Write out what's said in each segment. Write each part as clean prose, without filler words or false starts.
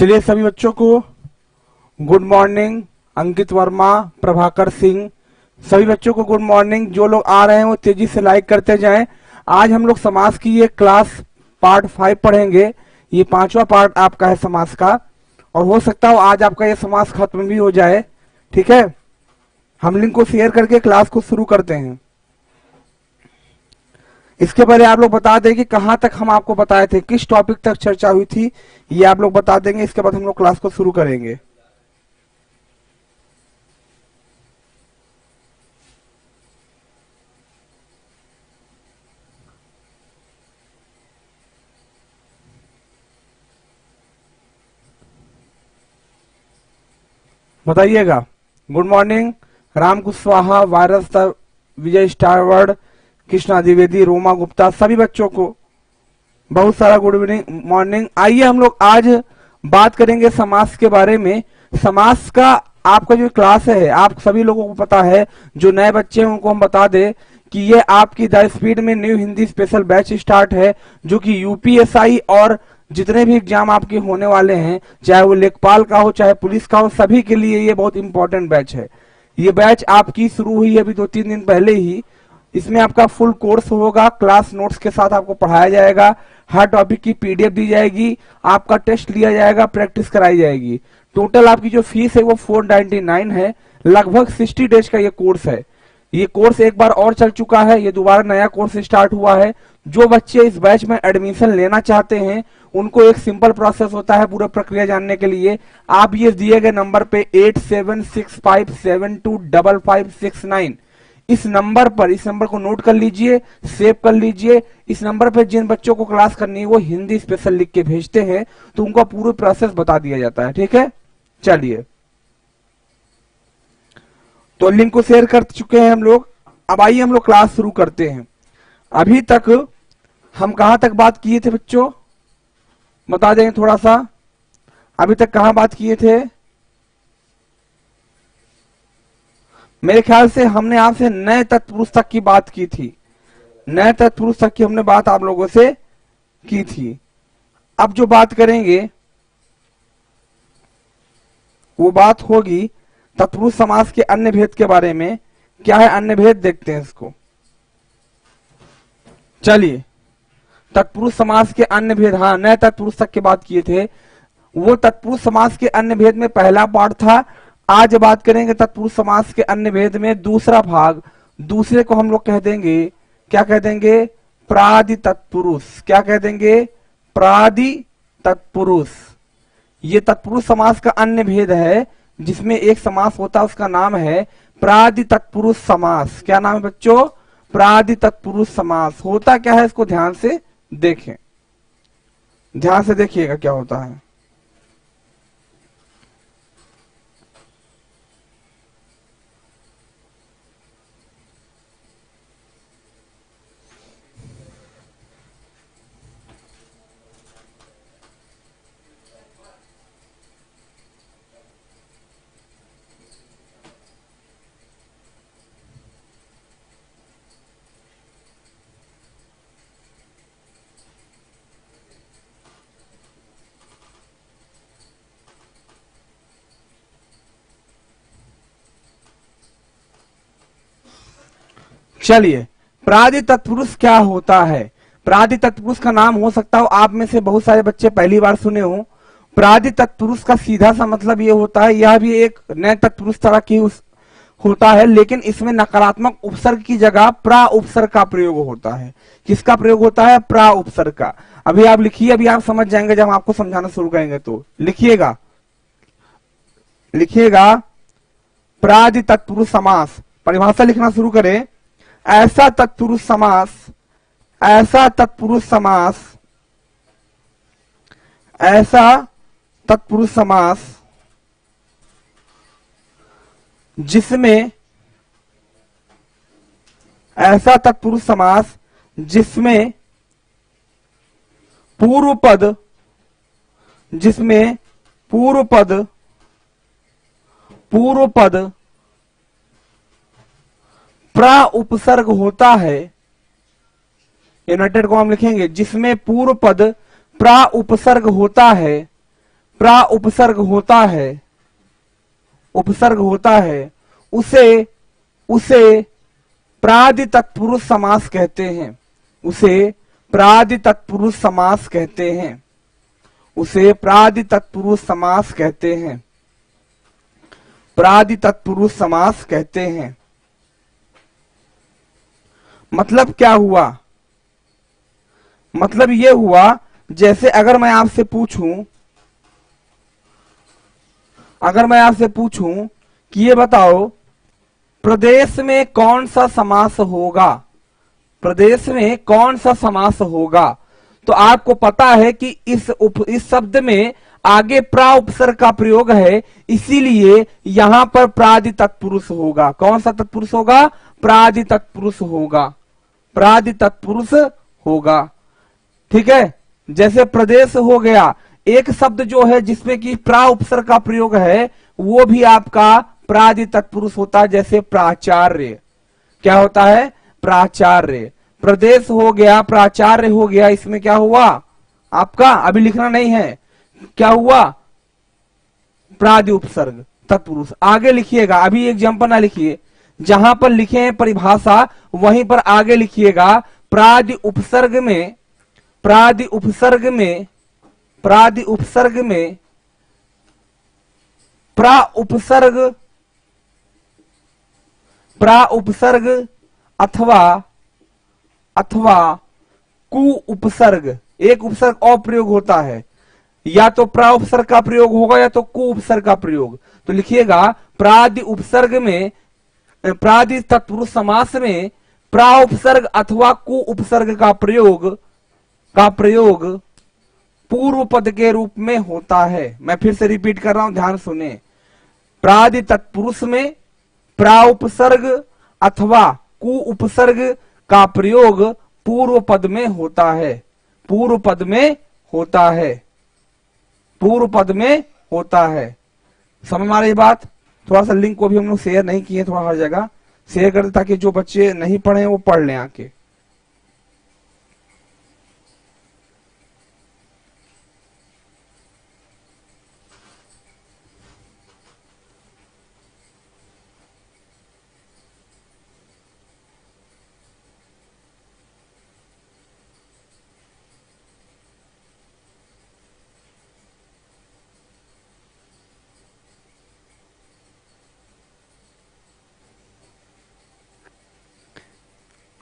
चलिए सभी बच्चों को गुड मॉर्निंग। अंकित वर्मा, प्रभाकर सिंह, सभी बच्चों को गुड मॉर्निंग। जो लोग आ रहे हैं वो तेजी से लाइक करते जाएं। आज हम लोग समास की ये क्लास पार्ट 5 पढ़ेंगे। ये 5वां पार्ट आपका है समास का, और हो सकता हो आज आपका ये समास खत्म भी हो जाए। ठीक है, हम लिंक को शेयर करके क्लास को शुरू करते हैं। इसके पहले आप लोग बता दें कि कहां तक हम आपको बताए थे, किस टॉपिक तक चर्चा हुई थी, ये आप लोग बता देंगे। इसके बाद हम लोग क्लास को शुरू करेंगे। बताइएगा। Good morning. राम कुशवाहा, वायरस द विजय स्टारवर्ड, कृष्णा द्विवेदी, रोमा गुप्ता, सभी बच्चों को बहुत सारा गुड मॉर्निंग। आइए हम लोग आज बात करेंगे समास के बारे में। समास का आपका जो क्लास है, आप सभी लोगों को पता है, जो नए बच्चे हैं उनको हम बता दें कि ये आपकी द स्पीड में new Hindi special batch start है, जो कि यूपीएसआई और जितने भी एग्जाम आपके होने वाले हैं, चाहे वो लेखपाल का हो चाहे पुलिस का हो, सभी के लिए ये बहुत इंपॉर्टेंट बैच है। ये बैच आपकी शुरू हुई है अभी 2-3 दिन पहले ही। इसमें आपका फुल कोर्स होगा, क्लास नोट्स के साथ आपको पढ़ाया जाएगा, हर टॉपिक की पीडीएफ दी जाएगी, आपका टेस्ट लिया जाएगा, प्रैक्टिस कराई जाएगी। टोटल आपकी जो फीस है वो 499 है। लगभग 60 डेज का ये कोर्स है। ये कोर्स एक बार और चल चुका है, ये दोबारा नया कोर्स स्टार्ट हुआ है। जो बच्चे इस बैच में एडमिशन लेना चाहते हैं उनको एक सिंपल प्रोसेस होता है पूरा प्रक्रिया जानने के लिए। आप ये दिए गए नंबर पे 8765725569 इस नंबर को नोट कर लीजिए, सेव कर लीजिए। इस नंबर पर जिन बच्चों को क्लास करनी है वो हिंदी स्पेशल लिख के भेजते हैं तो उनका पूरा प्रोसेस बता दिया जाता है। ठीक है, चलिए तो लिंक को शेयर कर चुके हैं हम लोग। अब आइए हम लोग क्लास शुरू करते हैं। अभी तक हम कहां तक बात किए थे बच्चों, बता देंगे थोड़ा सा। अभी तक कहां बात किए थे? मेरे ख्याल से हमने आपसे नए तत्पुरुष तक की बात की थी। नए तत्पुरुष तक की हमने बात आप लोगों से की थी। अब जो बात करेंगे वो बात होगी तत्पुरुष समास के अन्य भेद के बारे में। क्या है अन्य भेद, देखते हैं इसको। चलिए, तत्पुरुष समास के अन्य भेद, हाँ नए तत्पुरुष तक की बात किए थे। वो तत्पुरुष समास के अन्य भेद में पहला पार्ट था। आज बात करेंगे तत्पुरुष समास के अन्य भेद में दूसरा भाग। दूसरे को हम लोग कह देंगे, क्या कह देंगे? प्रादि तत्पुरुष। क्या कह देंगे? प्रादि तत्पुरुष। ये तत्पुरुष समास का अन्य भेद है, जिसमें एक समास होता है, उसका नाम है प्रादि तत्पुरुष समास। क्या नाम है बच्चों? प्रादि तत्पुरुष समास। होता क्या है इसको ध्यान से देखें, ध्यान से देखिएगा क्या होता है। चलिए, प्रादि तत्पुरुष क्या होता है? प्रादि तत्पुरुष का नाम हो सकता हो आप में से बहुत सारे बच्चे पहली बार सुने हो। प्रादि तत्पुरुष का सीधा सा मतलब ये होता है, यह भी एक नए तत्पुरुष तरह की होता है, लेकिन इसमें नकारात्मक उपसर्ग की जगह प्रा उपसर्ग का प्रयोग होता है। किसका प्रयोग होता है? प्रा उपसर्ग का। अभी आप लिखिए, अभी आप समझ जाएंगे जब हम आपको समझाना शुरू करेंगे। तो लिखिएगा, लिखिएगा प्रादि तत्पुरुष समास। परिभाषा लिखना शुरू करें। ऐसा तत्पुरुष समास, ऐसा तत्पुरुष समास, ऐसा तत्पुरुष समास जिसमें, ऐसा तत्पुरुष समास जिसमें पूर्व पद, जिसमें पूर्व पद, पूर्व पद प्रा उपसर्ग होता है। इन्वर्टेड को हम लिखेंगे, जिसमें पूर्व पद प्रा उपसर्ग होता है, प्रा उपसर्ग होता है, उपसर्ग होता है, उसे प्रादि तत्पुरुष समास कहते हैं, उसे प्रादि तत्पुरुष समास कहते हैं, उसे प्रादि तत्पुरुष समास कहते हैं, प्रादि तत्पुरुष समास कहते हैं। मतलब क्या हुआ? मतलब ये हुआ, जैसे अगर मैं आपसे पूछूं, अगर मैं आपसे पूछूं कि ये बताओ प्रदेश में कौन सा समास होगा, प्रदेश में कौन सा समास होगा, तो आपको पता है कि इस शब्द में आगे प्रा उपसर्ग का प्रयोग है, इसीलिए यहां पर प्रादि तत्पुरुष होगा। कौन सा तत्पुरुष होगा? प्रादि तत्पुरुष होगा, प्रादि तत्पुरुष होगा। ठीक है, जैसे प्रदेश हो गया, एक शब्द जो है जिसमें कि प्रा उपसर्ग का प्रयोग है वो भी आपका प्रादि तत्पुरुष होता है, जैसे प्राचार्य। क्या होता है? प्राचार्य। प्रदेश हो गया, प्राचार्य हो गया, इसमें क्या हुआ आपका? अभी लिखना नहीं है, क्या हुआ? प्रादि उपसर्ग तत्पुरुष। आगे लिखिएगा, अभी एग्जाम्पल ना लिखिए, जहां पर लिखे हैं परिभाषा वहीं पर आगे लिखिएगा। प्रादि उपसर्ग में, प्रादि उपसर्ग में, प्रादि उपसर्ग में प्रा उपसर्ग, प्रा उपसर्ग अथवा कु उपसर्ग, एक उपसर्ग और प्रयोग होता है, या तो प्रा उपसर्ग का प्रयोग होगा या तो कु उपसर्ग का प्रयोग। तो लिखिएगा प्रादि उपसर्ग में, प्रादि तत्पुरुष समास में प्रा उपसर्ग अथवा कु उपसर्ग का प्रयोग पूर्व पद के रूप में होता है। मैं फिर से रिपीट कर रहा हूं, ध्यान सुने। प्रादि तत्पुरुष में प्रा उपसर्ग अथवा कु उपसर्ग का प्रयोग पूर्व पद में होता है, पूर्व पद में होता है, पूर्व पद में होता है। समझ में आ रही बात? थोड़ा सा लिंक को भी हम लोग शेयर नहीं किए, थोड़ा हर जगह शेयर कर दे ताकि जो बच्चे नहीं पढ़े वो पढ़ लें आके।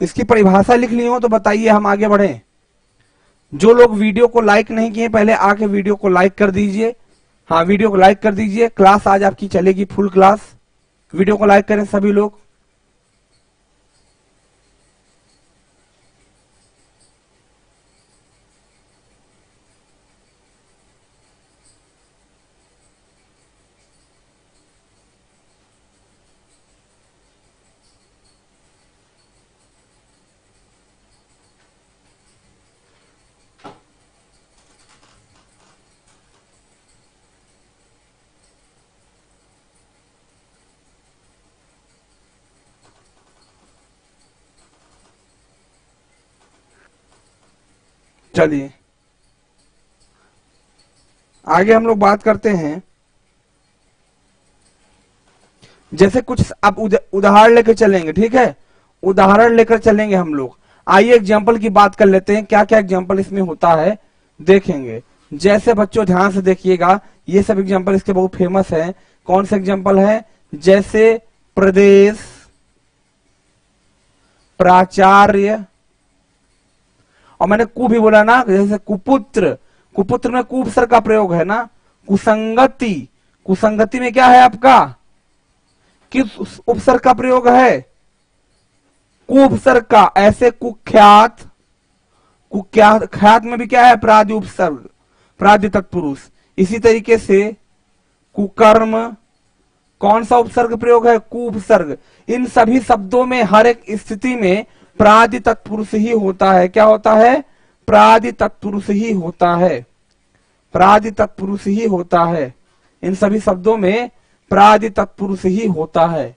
इसकी परिभाषा लिख ली हो तो बताइए, हम आगे बढ़े। जो लोग वीडियो को लाइक नहीं किए पहले आके वीडियो को लाइक कर दीजिए। हाँ, वीडियो को लाइक कर दीजिए। क्लास आज आपकी चलेगी फुल क्लास। वीडियो को लाइक करें सभी लोग। चलिए आगे हम लोग बात करते हैं। जैसे कुछ अब उदाहरण लेकर चलेंगे, ठीक है? उदाहरण लेकर चलेंगे हम लोग। आइए एग्जाम्पल की बात कर लेते हैं, क्या क्या एग्जाम्पल इसमें होता है देखेंगे। जैसे बच्चों ध्यान से देखिएगा, ये सब एग्जाम्पल इसके बहुत फेमस है। कौन से एग्जाम्पल है? जैसे प्रदेश, प्राचार्य, और मैंने कु भी बोला ना, जैसे कुपुत्र, कुपुत्र में कु उपसर्ग का प्रयोग है ना। कुसंगति, कुसंगति में क्या है आपका? किस उपसर्ग का प्रयोग है? कु उपसर्ग का। ऐसे कुख्यात, कुख्यात में भी क्या है? प्रादि उपसर्ग, प्रादि तत्पुरुष। इसी तरीके से कुकर्म, कौन सा उपसर्ग प्रयोग है? कु उपसर्ग। इन सभी शब्दों में हर एक स्थिति में प्रादि तत्पुरुष ही होता है। क्या होता है? प्रादि तत्पुरुष ही होता है, प्रादि तत्पुरुष ही होता है। इन सभी शब्दों में प्रादि तत्पुरुष ही होता है।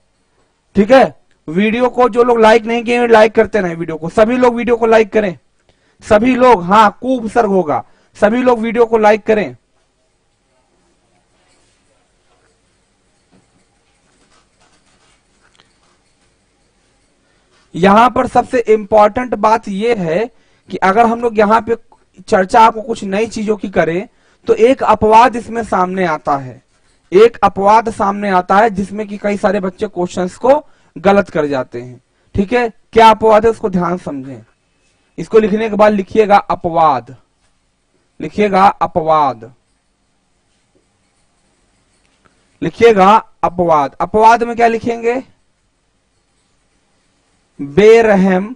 ठीक है? वीडियो को जो लोग लाइक नहीं किए लाइक करते रहे वीडियो को। सभी लोग वीडियो को लाइक करें, सभी लोग। हाँ, कु उपसर्ग होगा, सभी लोग वीडियो को लाइक करें। यहां पर सबसे इंपॉर्टेंट बात यह है कि अगर हम लोग यहाँ पे चर्चा आपको कुछ नई चीजों की करें तो एक अपवाद इसमें सामने आता है, एक अपवाद सामने आता है जिसमें कि कई सारे बच्चे क्वेश्चंस को गलत कर जाते हैं। ठीक है, क्या अपवाद है उसको ध्यान समझें। इसको लिखने के बाद लिखिएगा अपवाद, लिखिएगा अपवाद, लिखिएगा अपवाद। अपवाद में क्या लिखेंगे? बेरहम,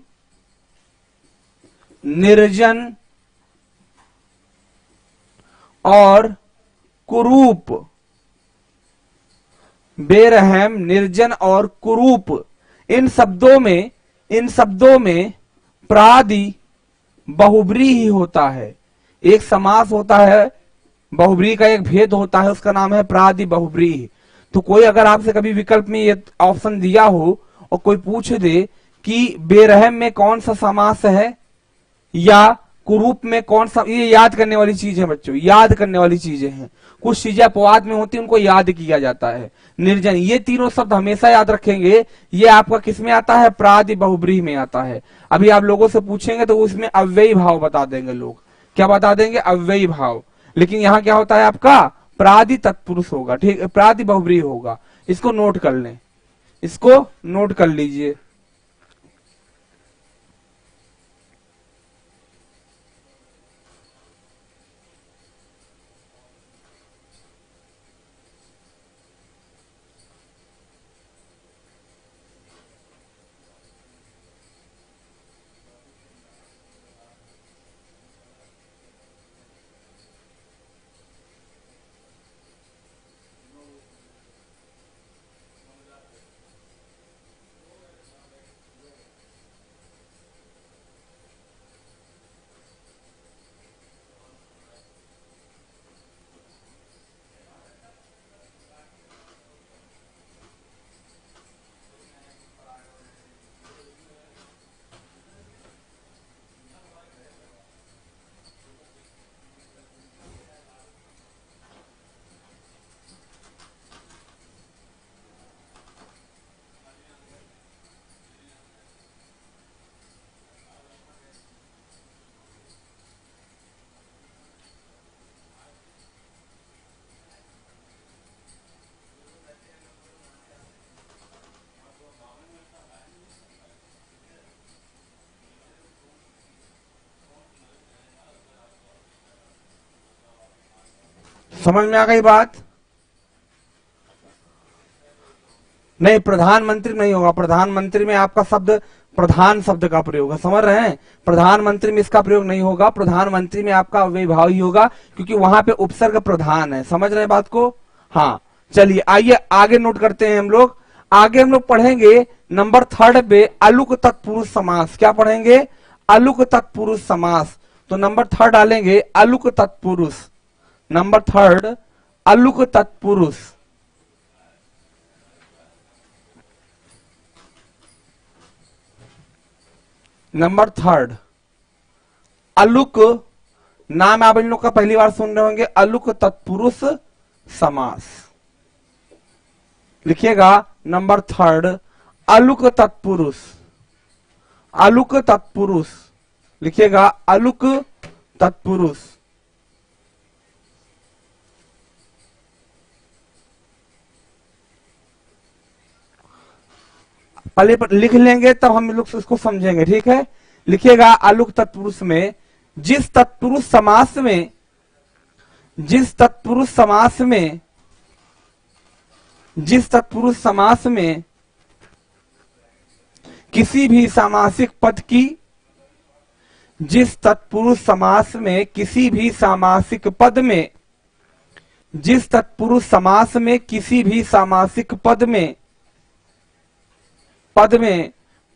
निर्जन और कुरूप। बेरहम, निर्जन और कुरूप, इन शब्दों में प्रादि बहुब्री ही होता है। एक समास होता है, बहुब्री का एक भेद होता है, उसका नाम है प्रादि बहुब्री। तो कोई अगर आपसे कभी विकल्प में ये ऑप्शन दिया हो और कोई पूछ दे कि बेरहम में कौन सा समास है या कुरूप में कौन सा, ये याद करने वाली चीज है बच्चों, याद करने वाली चीजें हैं। कुछ चीजें अपवाद में होती है, उनको याद किया जाता है। निर्जन, ये तीनों शब्द हमेशा याद रखेंगे। ये आपका किस में आता है? प्रादि बहुब्रीहि में आता है। अभी आप लोगों से पूछेंगे तो उसमें अव्ययी भाव बता देंगे लोग। क्या बता देंगे? अव्ययी भाव। लेकिन यहाँ क्या होता है आपका? प्रादि तत्पुरुष होगा। ठीक, प्रादि बहुब्रीहि होगा। इसको नोट कर लें, इसको नोट कर लीजिए। समझ में आ गई बात? नहीं, प्रधानमंत्री नहीं होगा। प्रधानमंत्री में आपका शब्द प्रधान शब्द का प्रयोग है, समझ रहे हैं? प्रधानमंत्री में इसका प्रयोग नहीं होगा। प्रधानमंत्री में आपका अव्ययी भाव ही होगा, क्योंकि वहां पे उपसर्ग प्रधान है। समझ रहे हैं बात को? हाँ, चलिए आइए आगे नोट करते हैं हम लोग। आगे हम लोग पढ़ेंगे नंबर 3 पे अलुक तत्पुरुष समास। क्या पढ़ेंगे? अलुक तत्पुरुष समास। तो नंबर 3 डालेंगे अलुक तत्पुरुष। नंबर 3 अलुक तत्पुरुष। नंबर 3 अलुक, नाम आप इन लोग का पहली बार सुन रहे होंगे। अलुक तत्पुरुष समास लिखिएगा। नंबर 3 अलुक तत्पुरुष, अलुक तत्पुरुष लिखिएगा। अलुक तत्पुरुष। पहले पर लिख लेंगे तब हम लोग इसको समझेंगे। ठीक है, लिखिएगा अलुक तत्पुरुष में जिस तत्पुरुष समास में, जिस तत्पुरुष समास में, जिस तत्पुरुष समास में किसी भी सामासिक पद की, जिस तत्पुरुष समास में किसी भी सामासिक पद में, जिस तत्पुरुष समास में किसी भी सामासिक पद में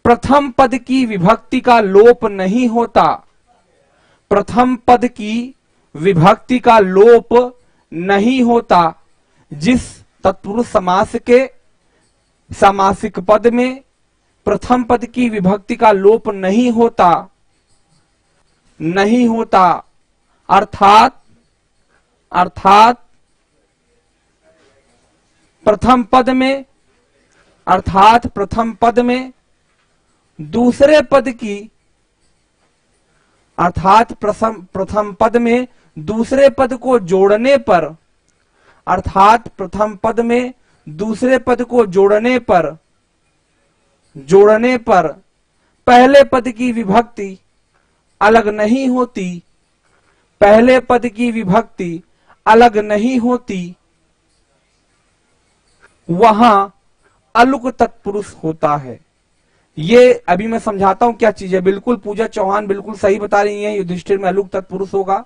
प्रथम पद की विभक्ति का लोप नहीं होता, प्रथम पद की विभक्ति का लोप नहीं होता। जिस तत्पुरुष समास के सामासिक पद में प्रथम पद की विभक्ति का लोप नहीं होता, नहीं होता, अर्थात प्रथम पद में, अर्थात प्रथम पद में दूसरे पद की, अर्थात प्रथम पद में दूसरे पद को जोड़ने पर, अर्थात प्रथम पद में दूसरे पद को जोड़ने पर पहले पद की विभक्ति अलग नहीं होती, पहले पद की विभक्ति अलग नहीं होती, वहां अलुक तत्पुरुष होता है। ये अभी मैं समझाता हूं क्या चीज है। बिल्कुल पूजा चौहान बिल्कुल सही बता रही है, युधिष्ठिर में अलुक तत्पुरुष होगा।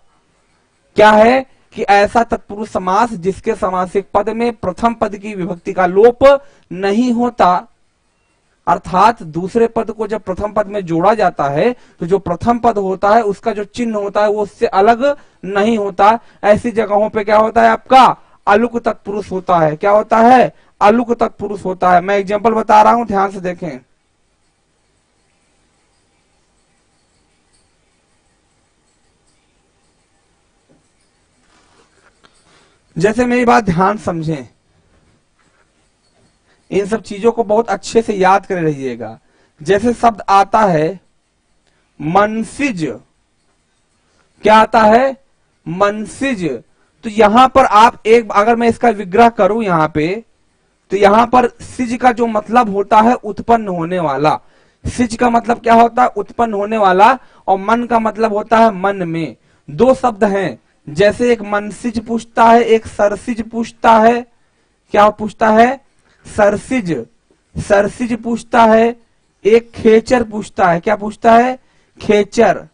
क्या है कि ऐसा तत्पुरुष समास जिसके समासिक पद में प्रथम पद की विभक्ति का लोप नहीं होता, अर्थात दूसरे पद को जब प्रथम पद में जोड़ा जाता है तो जो प्रथम पद होता है उसका जो चिन्ह होता है वो उससे अलग नहीं होता। ऐसी जगहों पे क्या होता है आपका अलुक तत्पुरुष होता है। क्या होता है? अलुक तत्पुरुष होता है। मैं एग्जांपल बता रहा हूं, ध्यान से देखें। जैसे मेरी बात ध्यान समझें, इन सब चीजों को बहुत अच्छे से याद कर रहिएगा। जैसे शब्द आता है मनसिज, क्या आता है? मनसिज। तो यहां पर आप एक, अगर मैं इसका विग्रह करूं यहां पे, तो यहां पर सिज का जो मतलब होता है उत्पन्न होने वाला। सिज का मतलब क्या होता है? उत्पन्न होने वाला। और मन का मतलब होता है मन में। दो शब्द हैं, जैसे एक मनसिज पूछता है, एक सरसिज पूछता है। क्या पूछता है? सरसिज, सरसिज पूछता है। एक खेचर पूछता है। क्या पूछता है? खेचर।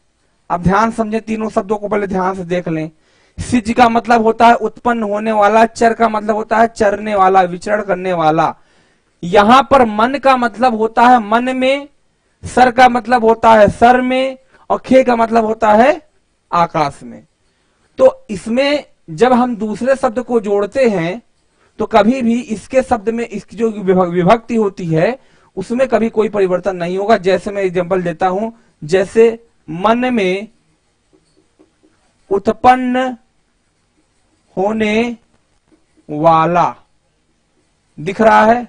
अब ध्यान समझे, तीनों शब्दों को पहले ध्यान से देख लें। सिज का मतलब होता है उत्पन्न होने वाला, चर का मतलब होता है चरने वाला, विचरण करने वाला। यहां पर मन का मतलब होता है मन में, सर का मतलब होता है सर में, और खे का मतलब होता है आकाश में। तो इसमें जब हम दूसरे शब्द को जोड़ते हैं तो कभी भी इसके शब्द में इसकी जो विभक्ति होती है उसमें कभी कोई परिवर्तन नहीं होगा। जैसे मैं एग्जांपल देता हूं, जैसे मन में उत्पन्न होने वाला दिख रहा है,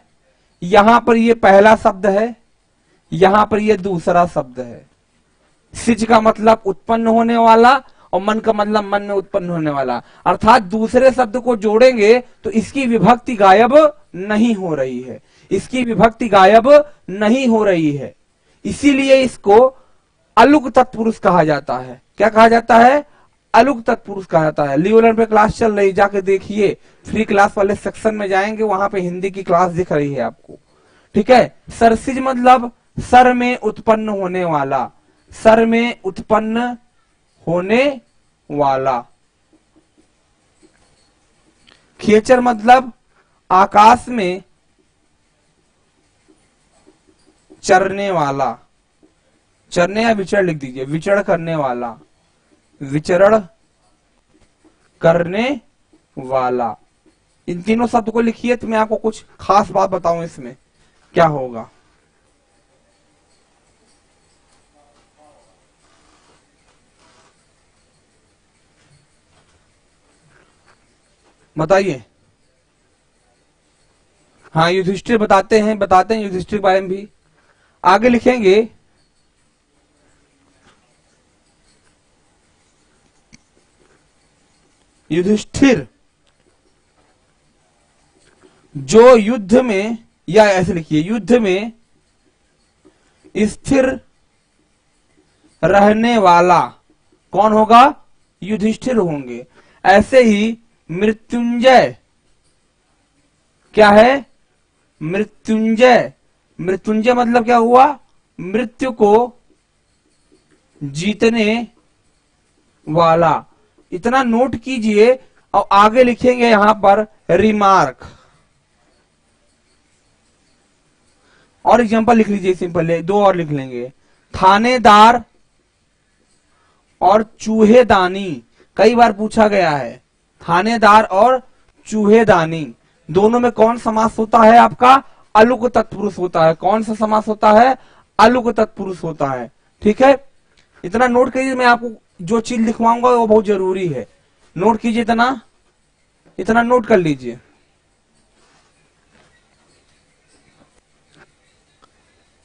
यहां पर ये पहला शब्द है, यहां पर ये दूसरा शब्द है। सिज का मतलब उत्पन्न होने वाला और मन का मतलब मन में उत्पन्न होने वाला। अर्थात दूसरे शब्द को जोड़ेंगे तो इसकी विभक्ति गायब नहीं हो रही है, इसकी विभक्ति गायब नहीं हो रही है। इसीलिए इसको अलुक तत्पुरुष कहा जाता है। क्या कहा जाता है? अलुक तत्पुरुष कहा जाता है। लियोलन पे क्लास चल रही, जाके देखिए, फ्री क्लास वाले सेक्शन में जाएंगे, वहां पे हिंदी की क्लास दिख रही है आपको। ठीक है। सरसिज मतलब सर में उत्पन्न होने वाला, सर में उत्पन्न होने वाला। खेचर मतलब आकाश में चरने वाला, चरने या विचरण लिख दीजिए, विचरण करने वाला, विचरण करने वाला। इन तीनों शब्द को लिखिए तो मैं आपको कुछ खास बात बताऊं इसमें क्या होगा। बताइए। हाँ, युधिष्ठिर बताते हैं युधिष्ठिर के बारे में भी आगे लिखेंगे। युधिष्ठिर जो युद्ध में, या ऐसे लिखिए, युद्ध में स्थिर रहने वाला कौन होगा? युधिष्ठिर होंगे। ऐसे ही मृत्युंजय, क्या है? मृत्युंजय। मृत्युंजय मतलब क्या हुआ? मृत्यु को जीतने वाला। इतना नोट कीजिए और आगे लिखेंगे यहां पर रिमार्क। और एग्जांपल लिख लीजिए, सिंपल दो और लिख लेंगे। थानेदार और चूहेदानी, कई बार पूछा गया है। थानेदार और चूहेदानी दोनों में कौन समास होता है? आपका अलुक तत्पुरुष होता है। कौन सा समास होता है? अलुक तत्पुरुष होता है। ठीक है, इतना नोट कीजिए। मैं आपको जो चीज लिखवाऊंगा वो बहुत जरूरी है, नोट कीजिए। इतना नोट कर लीजिए।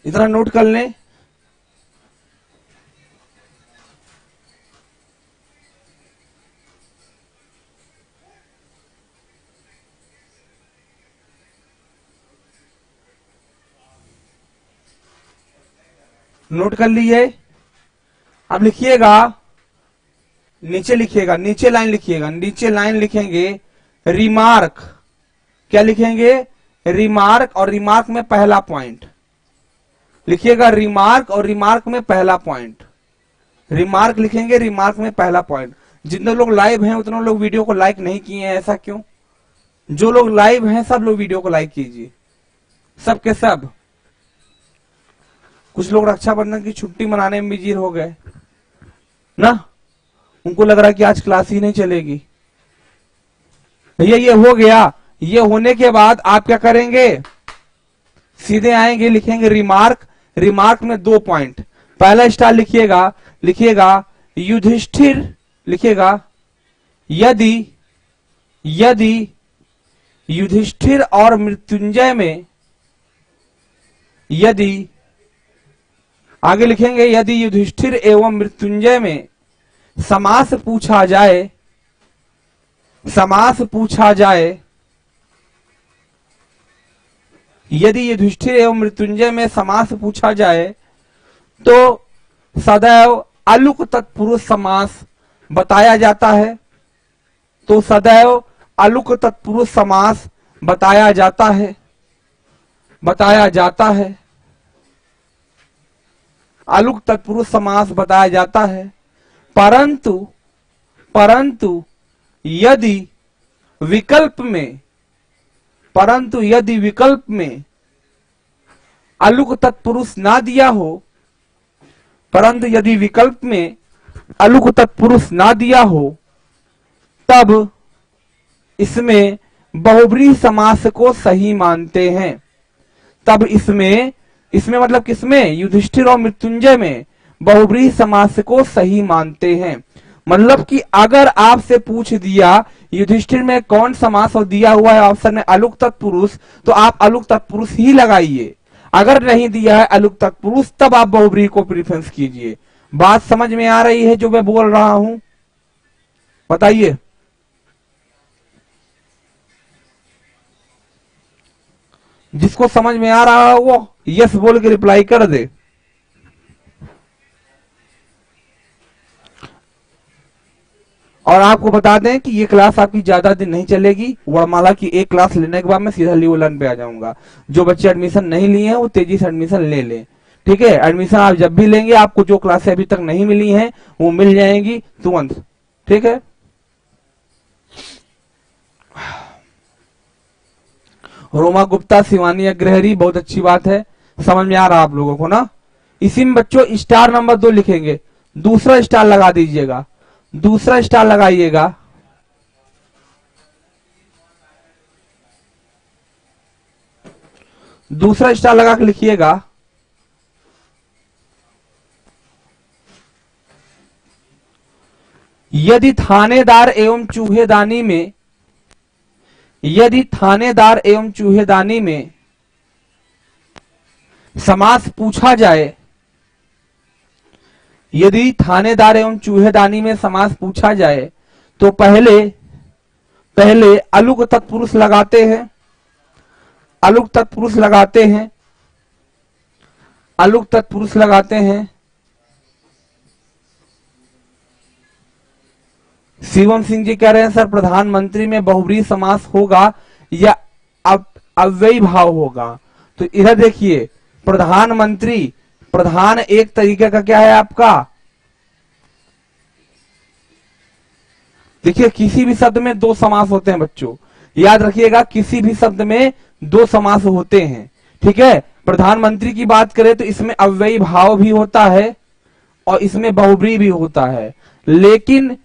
इतना नोट कर लें। नोट कर लिए। अब लिखिएगा, नीचे लिखिएगा, नीचे लाइन लिखिएगा, नीचे लाइन लिखेंगे रिमार्क। क्या लिखेंगे? रिमार्क, और रिमार्क में पहला पॉइंट लिखिएगा, रिमार्क और रिमार्क में पहला पॉइंट, रिमार्क लिखेंगे, रिमार्क में पहला पॉइंट। जितने लोग लाइव हैं उतने लोग वीडियो को लाइक नहीं किए हैं, ऐसा क्यों? जो लोग लाइव हैं सब लोग वीडियो को लाइक कीजिए, सब के सब। कुछ लोग रक्षाबंधन की छुट्टी मनाने में बिजी हो गए ना, उनको लग रहा है कि आज क्लास ही नहीं चलेगी। भैया ये हो गया। ये होने के बाद आप क्या करेंगे? सीधे आएंगे, लिखेंगे रिमार्क, रिमार्क में 2 पॉइंट। पहला स्टार लिखिएगा, लिखिएगा युधिष्ठिर, लिखिएगा यदि युधिष्ठिर और मृत्युंजय में, यदि आगे लिखेंगे यदि युधिष्ठिर एवं मृत्युंजय में समास पूछा जाए, समास पूछा जाए, यदि युधिष्ठिर एवं मृत्युंजय में समास पूछा जाए तो सदैव अलुक तत्पुरुष समास बताया जाता है, तो सदैव अलुक तत्पुरुष समास बताया जाता है, बताया जाता है, अलुक तत्पुरुष समास बताया जाता है। परंतु परंतु यदि विकल्प में, परंतु यदि विकल्प में अलुक तत्पुरुष ना दिया हो, परंतु यदि विकल्प में अलुक तत्पुरुष ना दिया हो, तब इसमें बहुब्रीहि समास को सही मानते हैं। तब इसमें मतलब किसमें? युधिष्ठिर और मृत्युंजय में बहुब्रीहि समास को सही मानते हैं। मतलब कि अगर आपसे पूछ दिया युधिष्ठिर में कौन समास और दिया हुआ है ऑप्शन में अलुक तत्पुरुष, तो आप अलुक तत्पुरुष ही लगाइए। अगर नहीं दिया है अलुक तत्पुरुष, तब आप बहुब्रीहि को प्रेफरेंस कीजिए। बात समझ में आ रही है जो मैं बोल रहा हूं? बताइए। जिसको समझ में आ रहा है वो यस बोल के रिप्लाई कर दे। और आपको बता दें कि ये क्लास आपकी ज्यादा दिन नहीं चलेगी। वर्णमाला की एक क्लास लेने के बाद मैं सीधा लीव लर्न पे आ जाऊंगा। जो बच्चे एडमिशन नहीं लिए हैं वो तेजी से एडमिशन ले लें, ठीक है? एडमिशन आप जब भी लेंगे आपको जो क्लासें अभी तक नहीं मिली हैं वो मिल जाएंगी तुरंत, ठीक है? रोमा गुप्ता, शिवानी अग्रहरी, बहुत अच्छी बात है। समझ में आ रहा आप लोगों को ना? इसी में बच्चों स्टार नंबर 2 लिखेंगे, दूसरा स्टार लगा दीजिएगा, दूसरा स्टार लगाइएगा। दूसरा स्टार लगा के लिखिएगा यदि थानेदार एवं चूहेदानी में, यदि थानेदार एवं चूहेदानी में समास पूछा जाए, यदि थानेदार एवं चूहेदानी में समास पूछा जाए तो पहले अलुक तत्पुरुष लगाते हैं, अलुक तत्पुरुष लगाते हैं, अलुक तत्पुरुष लगाते हैं। शिवम सिंह जी कह रहे हैं सर प्रधानमंत्री में बहुब्रीहि समास होगा या अव्ययी भाव होगा? तो इधर देखिए, प्रधानमंत्री, प्रधान एक तरीके का क्या है आपका? देखिए किसी भी शब्द में 2 समास होते हैं बच्चों, याद रखिएगा, किसी भी शब्द में 2 समास होते हैं, ठीक है? प्रधानमंत्री की बात करें तो इसमें अव्ययी भाव भी होता है और इसमें बहुब्रीहि भी होता है। लेकिन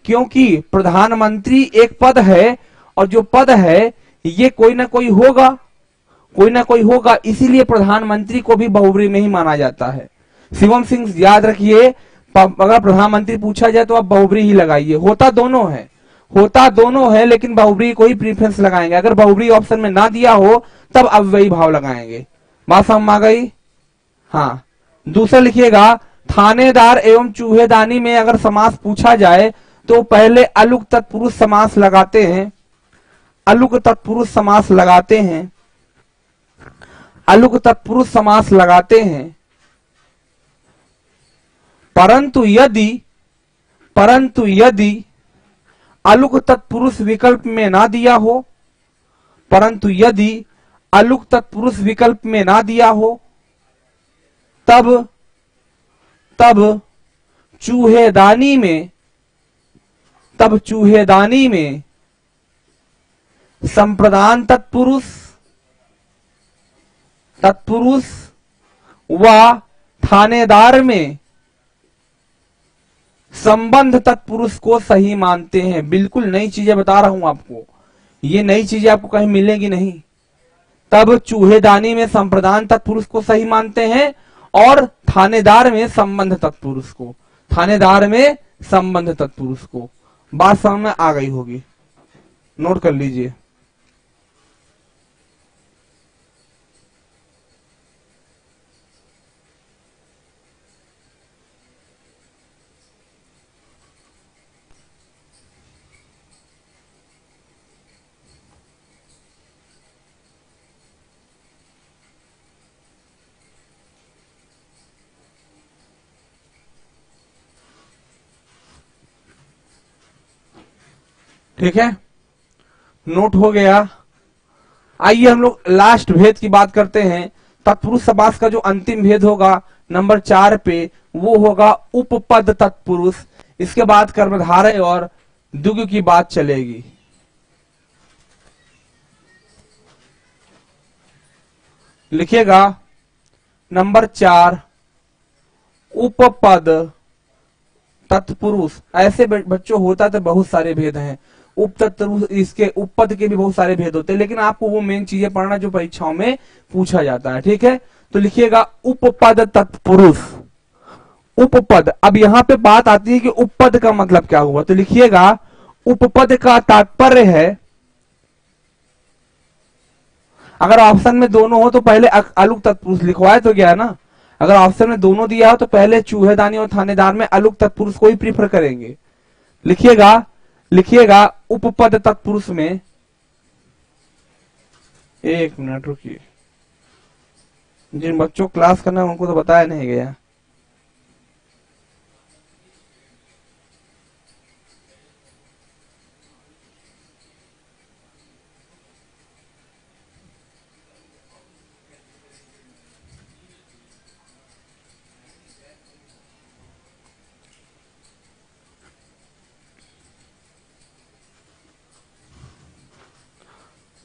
क्योंकि प्रधानमंत्री एक पद है और जो पद है ये कोई ना कोई होगा, कोई ना कोई होगा, इसीलिए प्रधानमंत्री को भी बहुब्रीहि में ही माना जाता है। शिवम सिंह याद रखिए, अगर प्रधानमंत्री पूछा जाए तो आप बहुब्रीहि ही लगाइए। होता दोनों है, होता दोनों है, लेकिन बहुब्रीहि को ही प्रीफरेंस लगाएंगे। अगर बहुब्रीहि ऑप्शन में ना दिया हो तब अव्ययी भाव लगाएंगे। बात समझ में आ गई? हाँ, दूसरा लिखिएगा थानेदार एवं चूहेदानी में अगर समास पूछा जाए तो पहले अलुक तत्पुरुष समास लगाते हैं, अलुक तत्पुरुष समास लगाते हैं, अलुक तत्पुरुष समास लगाते हैं। परंतु यदि अलुक तत्पुरुष विकल्प में ना दिया हो, परंतु यदि अलुक तत्पुरुष विकल्प में ना दिया हो, तब चूहेदानी में संप्रदान तत्पुरुष व थानेदार में संबंध तत्पुरुष को सही मानते हैं। बिल्कुल नई चीजें बता रहा हूं आपको, ये नई चीजें आपको कहीं मिलेगी नहीं। तब चूहेदानी में संप्रदान तत्पुरुष को सही मानते हैं और थानेदार में संबंध तत्पुरुष को, बात समझ में आ गई होगी, नोट कर लीजिए। ठीक है, नोट हो गया। आइए हम लोग लास्ट भेद की बात करते हैं। तत्पुरुष समास का जो अंतिम भेद होगा नंबर 4 पे, वो होगा उपपद तत्पुरुष। इसके बाद कर्मधारय और द्विगु की बात चलेगी। लिखिएगा नंबर 4 उपपद तत्पुरुष। ऐसे बच्चों होता तो बहुत सारे भेद हैं, उपतत्पुरुष, इसके उपपद के भी बहुत सारे भेद होते हैं, लेकिन आपको वो मेन चीजें पढ़ना जो परीक्षाओं में पूछा जाता है। ठीक है, तो लिखिएगा उपपद तत्पुरुष। उपपद, अब यहां पे बात आती है कि उपपद का मतलब क्या हुआ, तो लिखिएगा उपपद का तात्पर्य है, अगर ऑप्शन में दोनों हो तो पहले अलुक तत्पुरुष लिखवाए तो गया ना। अगर ऑप्शन में दोनों दिया हो तो पहले चूहेदानी और थानेदार में अलुक तत्पुरुष को ही प्रीफर करेंगे। लिखिएगा उपपद तत्पुरुष में, एक मिनट रुकिए, जिन बच्चों को क्लास करना है उनको तो बताया नहीं गया।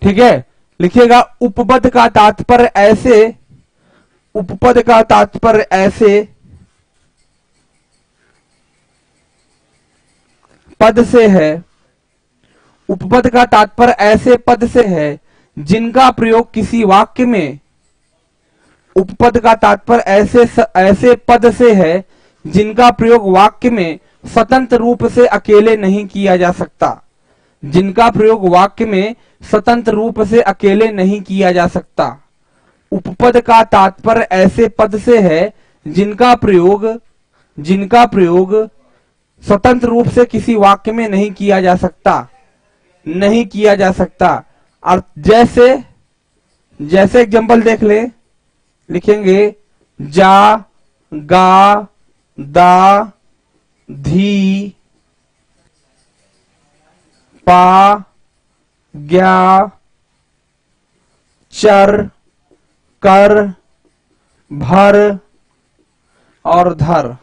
ठीक है, लिखिएगा उपपद का तात्पर्य ऐसे पद से है, उपपद का तात्पर्य ऐसे पद से है जिनका प्रयोग किसी वाक्य में, उपपद का तात्पर्य ऐसे पद से है जिनका प्रयोग वाक्य में स्वतंत्र रूप से अकेले नहीं किया जा सकता, जिनका प्रयोग वाक्य में स्वतंत्र रूप से अकेले नहीं किया जा सकता। उपपद का तात्पर्य ऐसे पद से है जिनका प्रयोग स्वतंत्र रूप से किसी वाक्य में नहीं किया जा सकता। और जैसे एग्जांपल देख ले, लिखेंगे जा, गा, दा, धी, पा, ज्ञा, चर, कर, भर और धर।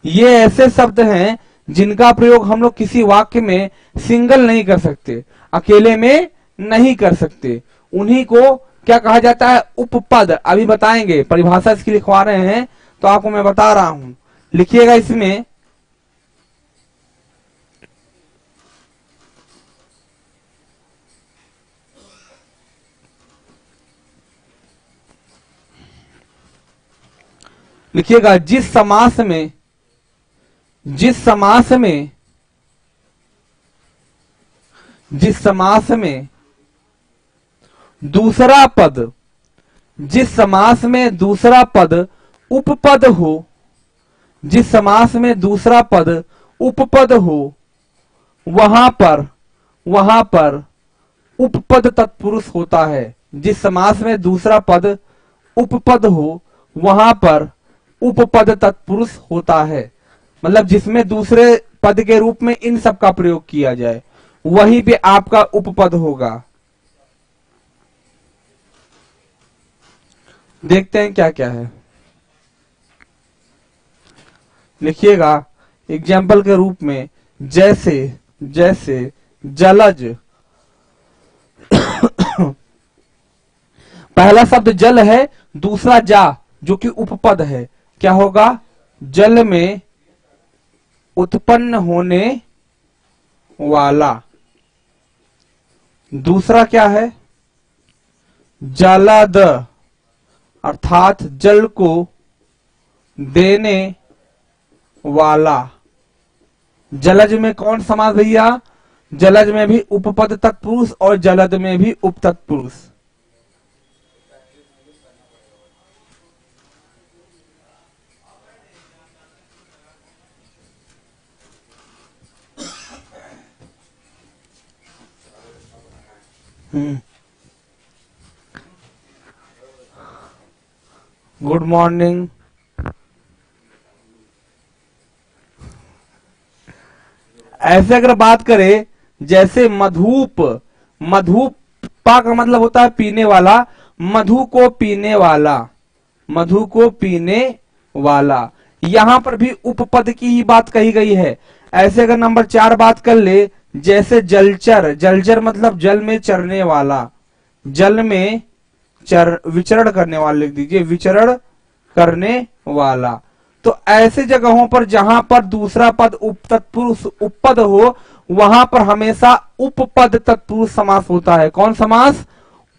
ये ऐसे शब्द हैं जिनका प्रयोग हम लोग किसी वाक्य में सिंगल नहीं कर सकते, अकेले में नहीं कर सकते। उन्हीं को क्या कहा जाता है, उपपद। अभी बताएंगे, परिभाषा इसकी लिखवा रहे हैं तो आपको मैं बता रहा हूं। लिखिएगा इसमें लिखिएगा जिस समास में दूसरा पद, जिस समास में दूसरा पद उपपद हो, जिस समास में दूसरा पद उपपद हो, वहां पर उपपद तत्पुरुष होता है। जिस समास में दूसरा पद उपपद हो वहां पर उपपद तत्पुरुष होता है, मतलब जिसमें दूसरे पद के रूप में इन सब का प्रयोग किया जाए, वहीं पे आपका उपपद होगा। देखते हैं क्या क्या है, लिखिएगा एग्जाम्पल के रूप में। जैसे जैसे जलज, पहला शब्द जल है, दूसरा जा जो कि उपपद है, क्या होगा? जल में उत्पन्न होने वाला। दूसरा क्या है? जलद, अर्थात जल को देने वाला। जलज में कौन समास भैया? जलज में भी उपपद तत्पुरुष और जलद में भी उपतत्पुरुष। Good morning. ऐसे अगर बात करें, जैसे मधुप, मधुप पा का मतलब होता है पीने वाला, मधु को पीने वाला, मधु को पीने वाला। यहां पर भी उपपद की ही बात कही गई है। ऐसे अगर नंबर 4 बात कर ले, जैसे जलचर, जलचर मतलब जल में चरने वाला, जल में विचरण करने वाला, लिख दीजिए विचरण करने वाला। तो ऐसे जगहों पर जहां पर दूसरा पद उपतत्पुरुष उपपद हो, वहां पर हमेशा उपपद तत्पुरुष समास होता है। कौन समास?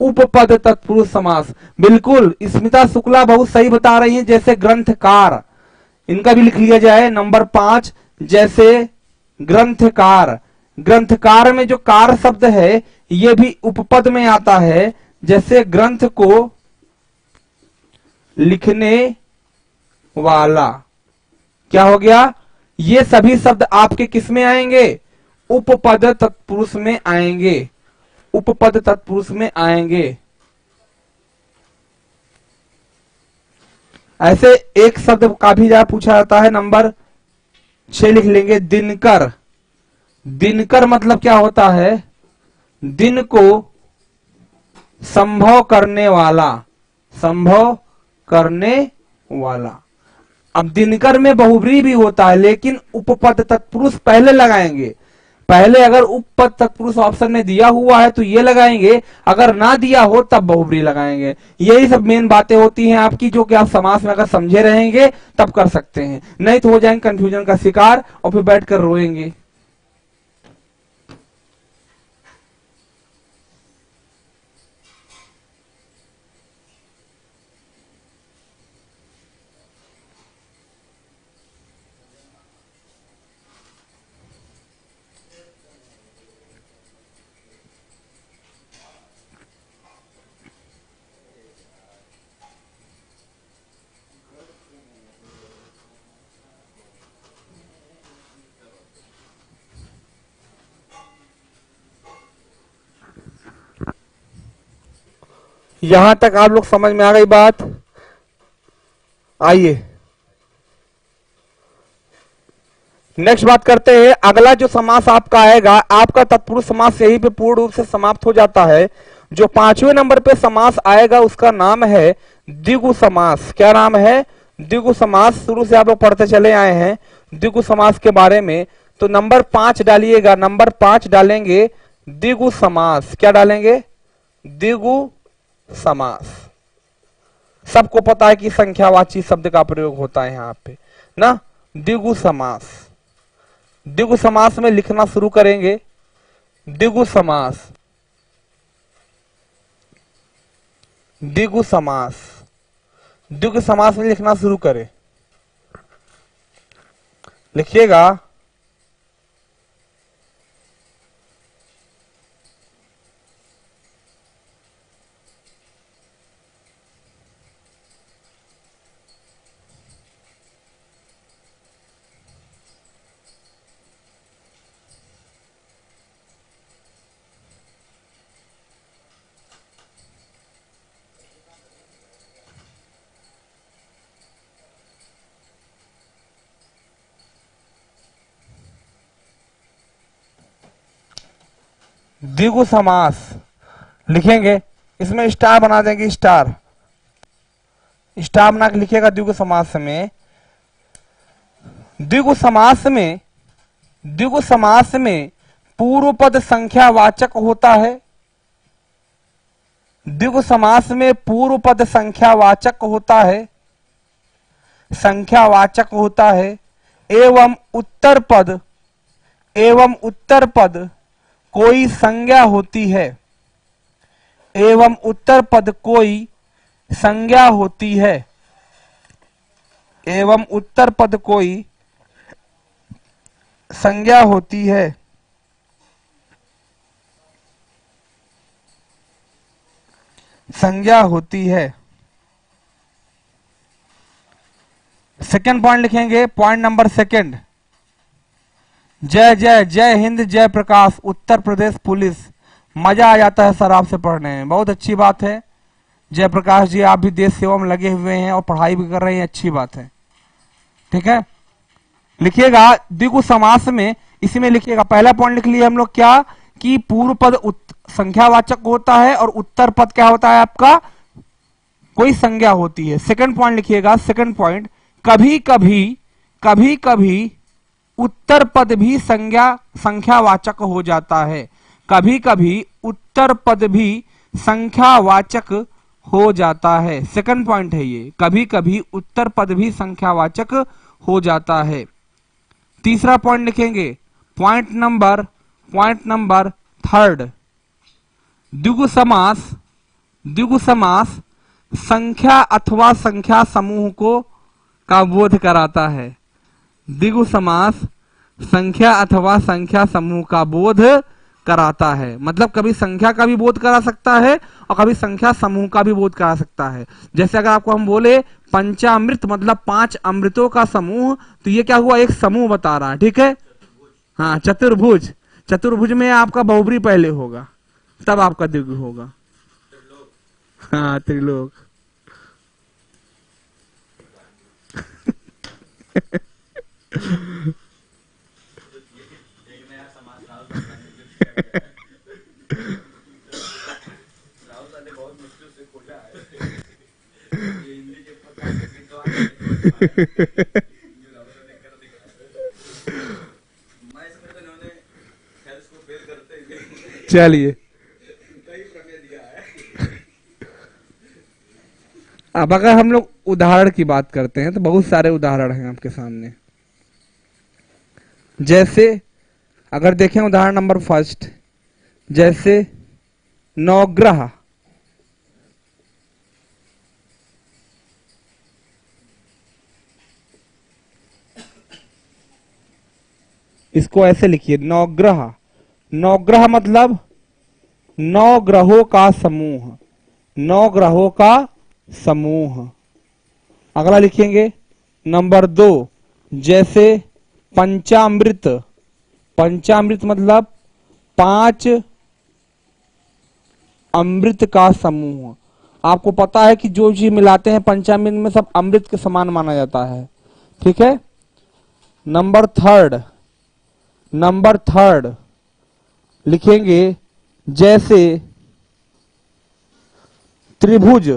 उपपद तत्पुरुष समास। बिल्कुल स्मिता शुक्ला बहुत सही बता रही हैं। जैसे ग्रंथकार, इनका भी लिख लिया जाए नंबर 5। जैसे ग्रंथकार, ग्रंथकार में जो कार शब्द है ये भी उपपद में आता है। जैसे ग्रंथ को लिखने वाला, क्या हो गया? ये सभी शब्द आपके किस में आएंगे? उपपद तत्पुरुष में आएंगे, उपपद तत्पुरुष में आएंगे। ऐसे एक शब्द का भी जरा पूछा जाता है, नंबर 6 लिख लेंगे, दिनकर। दिनकर मतलब क्या होता है? दिन को संभव करने वाला, संभव करने वाला। अब दिनकर में बहुब्री भी होता है, लेकिन उपपद तत्पुरुष पहले लगाएंगे। पहले अगर उपपद तत्पुरुष ऑप्शन में दिया हुआ है तो ये लगाएंगे, अगर ना दिया हो तब बहुब्री लगाएंगे। यही सब मेन बातें होती हैं आपकी, जो कि आप समास में अगर समझे रहेंगे तब कर सकते हैं, नहीं तो हो जाएंगे कंफ्यूजन का शिकार और फिर बैठकर रोएंगे। यहां तक आप लोग समझ में आ गई बात? आइए नेक्स्ट बात करते हैं। अगला जो समास आपका आएगा, आपका तत्पुरुष समास यहीं पे पूर्ण रूप से समाप्त हो जाता है। जो 5वें नंबर पे समास आएगा उसका नाम है द्विगु समास। क्या नाम है? द्विगु समास। शुरू से आप लोग पढ़ते चले आए हैं द्विगु समास के बारे में। तो नंबर 5 डालिएगा, नंबर 5 डालेंगे द्विगु समास। क्या डालेंगे? द्विगु समास। सबको पता है कि संख्यावाची शब्द का प्रयोग होता है यहां पे ना। द्विगु समास, द्विगु समास में लिखना शुरू करेंगे। द्विगु समास, द्विगु समास, द्विगु समास में लिखना शुरू करें। लिखिएगा द्विगु समास लिखेंगे, इसमें स्टार बना देंगे, स्टार स्टार बना के लिखिएगा। द्विगु समास में, द्विगु समास में, द्विगु समास में पूर्व पद संख्यावाचक होता है। द्विगु समास में पूर्व पद संख्यावाचक होता है, संख्यावाचक होता है, एवं उत्तर पद, एवं उत्तर पद कोई संज्ञा होती है, एवं उत्तर पद कोई संज्ञा होती है, एवं उत्तर पद कोई संज्ञा होती है। संज्ञा होती है। सेकंड पॉइंट लिखेंगे, पॉइंट नंबर सेकंड, जय जय जय हिंद जय प्रकाश उत्तर प्रदेश पुलिस। मजा आ जाता है सर आपसे पढ़ने में, बहुत अच्छी बात है। जय प्रकाश जी आप भी देश सेवा में लगे हुए हैं और पढ़ाई भी कर रहे हैं, अच्छी बात है। ठीक है, लिखिएगा द्विगु समास में, इसी में लिखिएगा। पहला पॉइंट लिख लिए हम लोग क्या, कि पूर्व पद संख्यावाचक होता है और उत्तर पद क्या होता है आपका, कोई संज्ञा होती है। सेकंड पॉइंट लिखिएगा, सेकंड पॉइंट, कभी कभी, कभी कभी उत्तर पद भी संख्यावाचक हो जाता है। कभी कभी उत्तर पद भी संख्यावाचक हो जाता है। सेकंड पॉइंट है ये, कभी कभी उत्तर पद भी संख्यावाचक हो जाता है। तीसरा पॉइंट लिखेंगे, पॉइंट नंबर थर्ड, द्विगु समास, द्विगु समास संख्या अथवा संख्या समूह को का बोध कराता है। द्विगु समास संख्या अथवा संख्या समूह का बोध कराता है, मतलब कभी संख्या का भी बोध करा सकता है और कभी संख्या समूह का भी बोध करा सकता है। जैसे अगर आपको हम बोले पंचामृत मतलब 5 अमृतों का समूह, तो ये क्या हुआ, एक समूह बता रहा है। ठीक है, हाँ चतुर्भुज, चतुर्भुज में आपका बहुब्री पहले होगा, तब आपका द्विगु होगा। हाँ त्रिलोक। चलिए अब अगर हम लोग उदाहरण की बात करते हैं तो बहुत सारे उदाहरण हैं आपके सामने। जैसे अगर देखें उदाहरण नंबर फर्स्ट, जैसे नवग्रह, इसको ऐसे लिखिए नवग्रह। नवग्रह मतलब 9 ग्रहों का समूह, 9 ग्रहों का समूह। अगला लिखेंगे नंबर 2, जैसे पंचामृत। पंचामृत मतलब 5 अमृत का समूह। आपको पता है कि जो चीज मिलाते हैं पंचामृत में सब अमृत के समान माना जाता है। ठीक है, नंबर थर्ड लिखेंगे, जैसे त्रिभुज।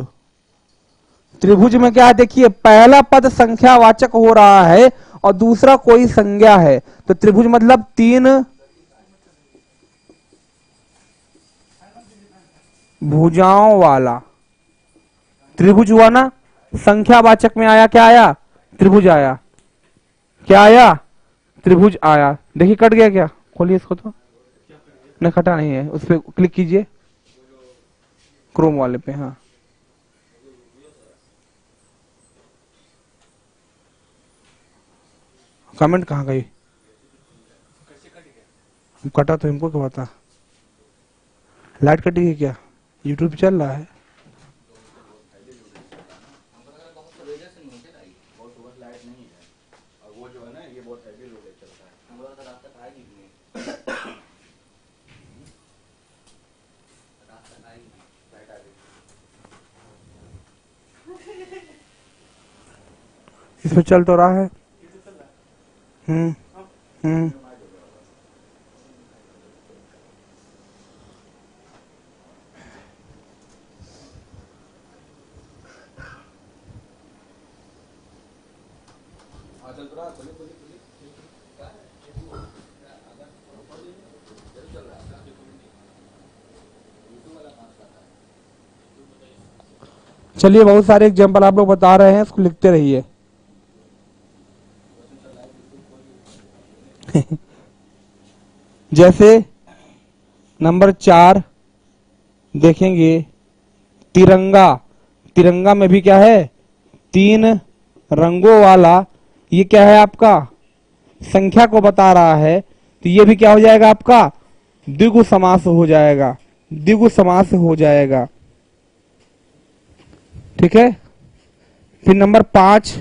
त्रिभुज में क्या है, देखिए पहला पद संख्यावाचक हो रहा है और दूसरा कोई संज्ञा है, तो त्रिभुज मतलब 3 भुजाओं वाला त्रिभुज हुआ ना। संख्यावाचक में आया, क्या आया, त्रिभुज आया। क्या आया, त्रिभुज आया। देखिए कट गया क्या, खोलिए इसको तो, नहीं कटा नहीं है, उस पर क्लिक कीजिए क्रोम वाले पे। हाँ कमेंट कहाँ गई, कटा तो हमको क्या पता। लाइट कटी है क्या, यूट्यूब चल रहा है। इसमें चल तो रहा है। हम्म। चलिए, बहुत सारे एग्जाम्पल आप लोग बता रहे हैं, इसको लिखते रहिए। जैसे नंबर 4 देखेंगे, तिरंगा। तिरंगा में भी क्या है, 3 रंगों वाला। ये क्या है आपका, संख्या को बता रहा है, तो ये भी क्या हो जाएगा आपका, द्विगु समास हो जाएगा, द्विगु समास हो जाएगा। ठीक है। फिर नंबर 5,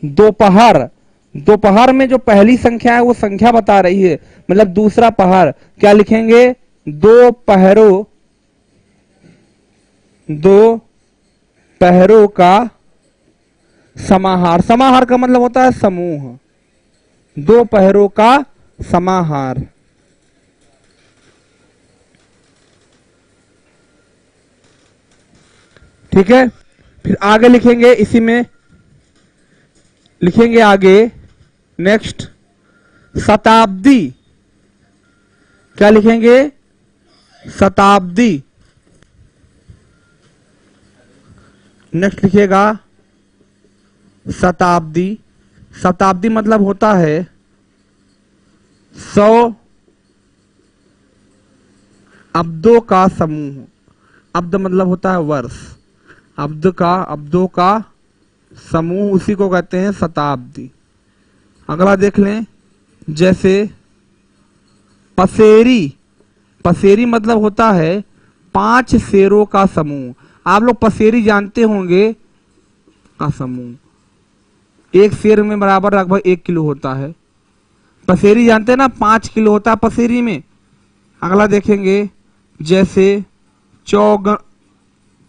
दोपहर। दोपहर में जो पहली संख्या है वो संख्या बता रही है, मतलब दूसरा पहर। क्या लिखेंगे, दो पहरों, दो पहरों का समाहार। समाहार का मतलब होता है समूह, दो पहरों का समाहार। ठीक है। फिर आगे लिखेंगे, इसी में लिखेंगे आगे, नेक्स्ट शताब्दी। क्या लिखेंगे, शताब्दी। नेक्स्ट लिखिएगा शताब्दी। शताब्दी मतलब होता है 100 अब्दों का समूह। अब्द मतलब होता है वर्ष, अब्दों का समूह, उसी को कहते हैं शताब्दी। अगला देख लें, जैसे पसेरी। पसेरी मतलब होता है 5 शेरों का समूह। आप लोग पसेरी जानते होंगे का समूह। एक शेर में बराबर लगभग 1 किलो होता है। पसेरी जानते हैं ना, 5 किलो होता है पसेरी में। अगला देखेंगे, जैसे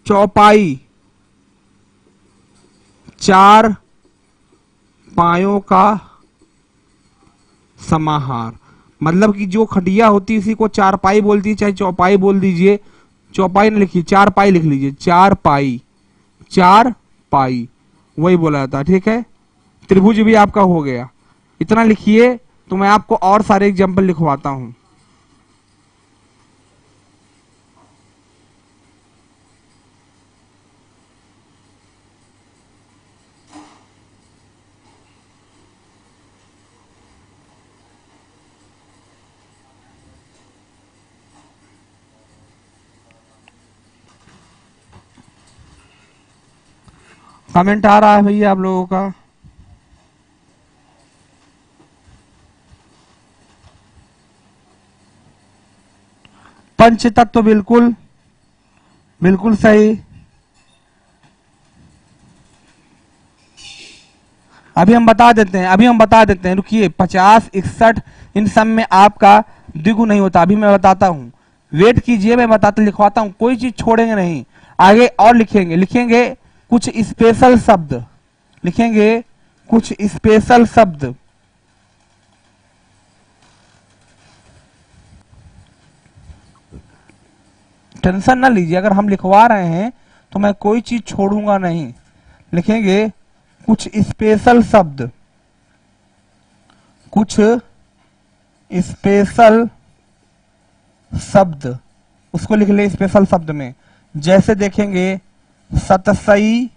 चौपाई, 4 पायों का समाहार। मतलब कि जो खटिया होती है उसी को चारपाई बोलती है, चाहे चौपाई बोल दीजिए। चौपाई न लिखिए, 4 पाई लिख लीजिए, 4 पाई, 4 पाई वही बोला जाता है। ठीक है। त्रिभुज भी आपका हो गया। इतना लिखिए, तो मैं आपको और सारे एग्जाम्पल लिखवाता हूं। कमेंट आ रहा है भैया आप लोगों का? पंच तत्व, बिल्कुल बिल्कुल सही। अभी हम बता देते हैं, रुकिए। 50, 61 इन सब में आपका द्विगु नहीं होता। अभी मैं बताता हूं, वेट कीजिए, मैं बताता लिखवाता हूं, कोई चीज छोड़ेंगे नहीं। आगे और लिखेंगे कुछ स्पेशल शब्द, लिखेंगे कुछ स्पेशल शब्द। टेंशन ना लीजिए, अगर हम लिखवा रहे हैं तो मैं कोई चीज छोड़ूंगा नहीं। लिखेंगे कुछ स्पेशल शब्द, कुछ स्पेशल शब्द, उसको लिख ले स्पेशल शब्द में। जैसे देखेंगे, सतसई,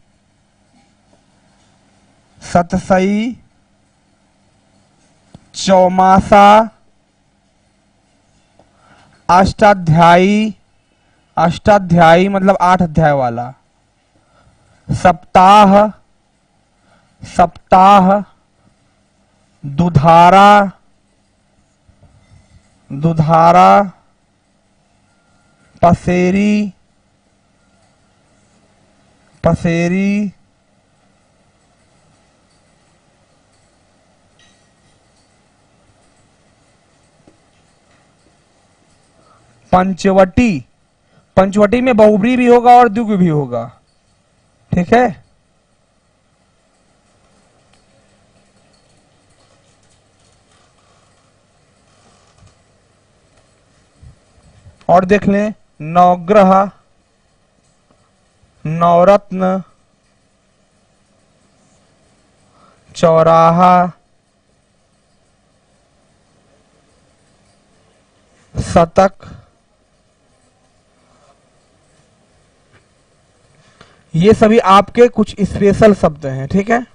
सतसई, चौमासा, अष्टाध्यायी, अष्टाध्यायी मतलब 8 अध्याय वाला, सप्ताह, सप्ताह, दुधारा, दुधारा, पसेरी, पसेरी, पंचवटी। पंचवटी में बहुब्री भी होगा और द्विगु भी होगा। ठीक है। और देख लें, नवग्रह, नवरत्न, चौराहा, शतक, ये सभी आपके कुछ स्पेशल शब्द हैं। ठीक है,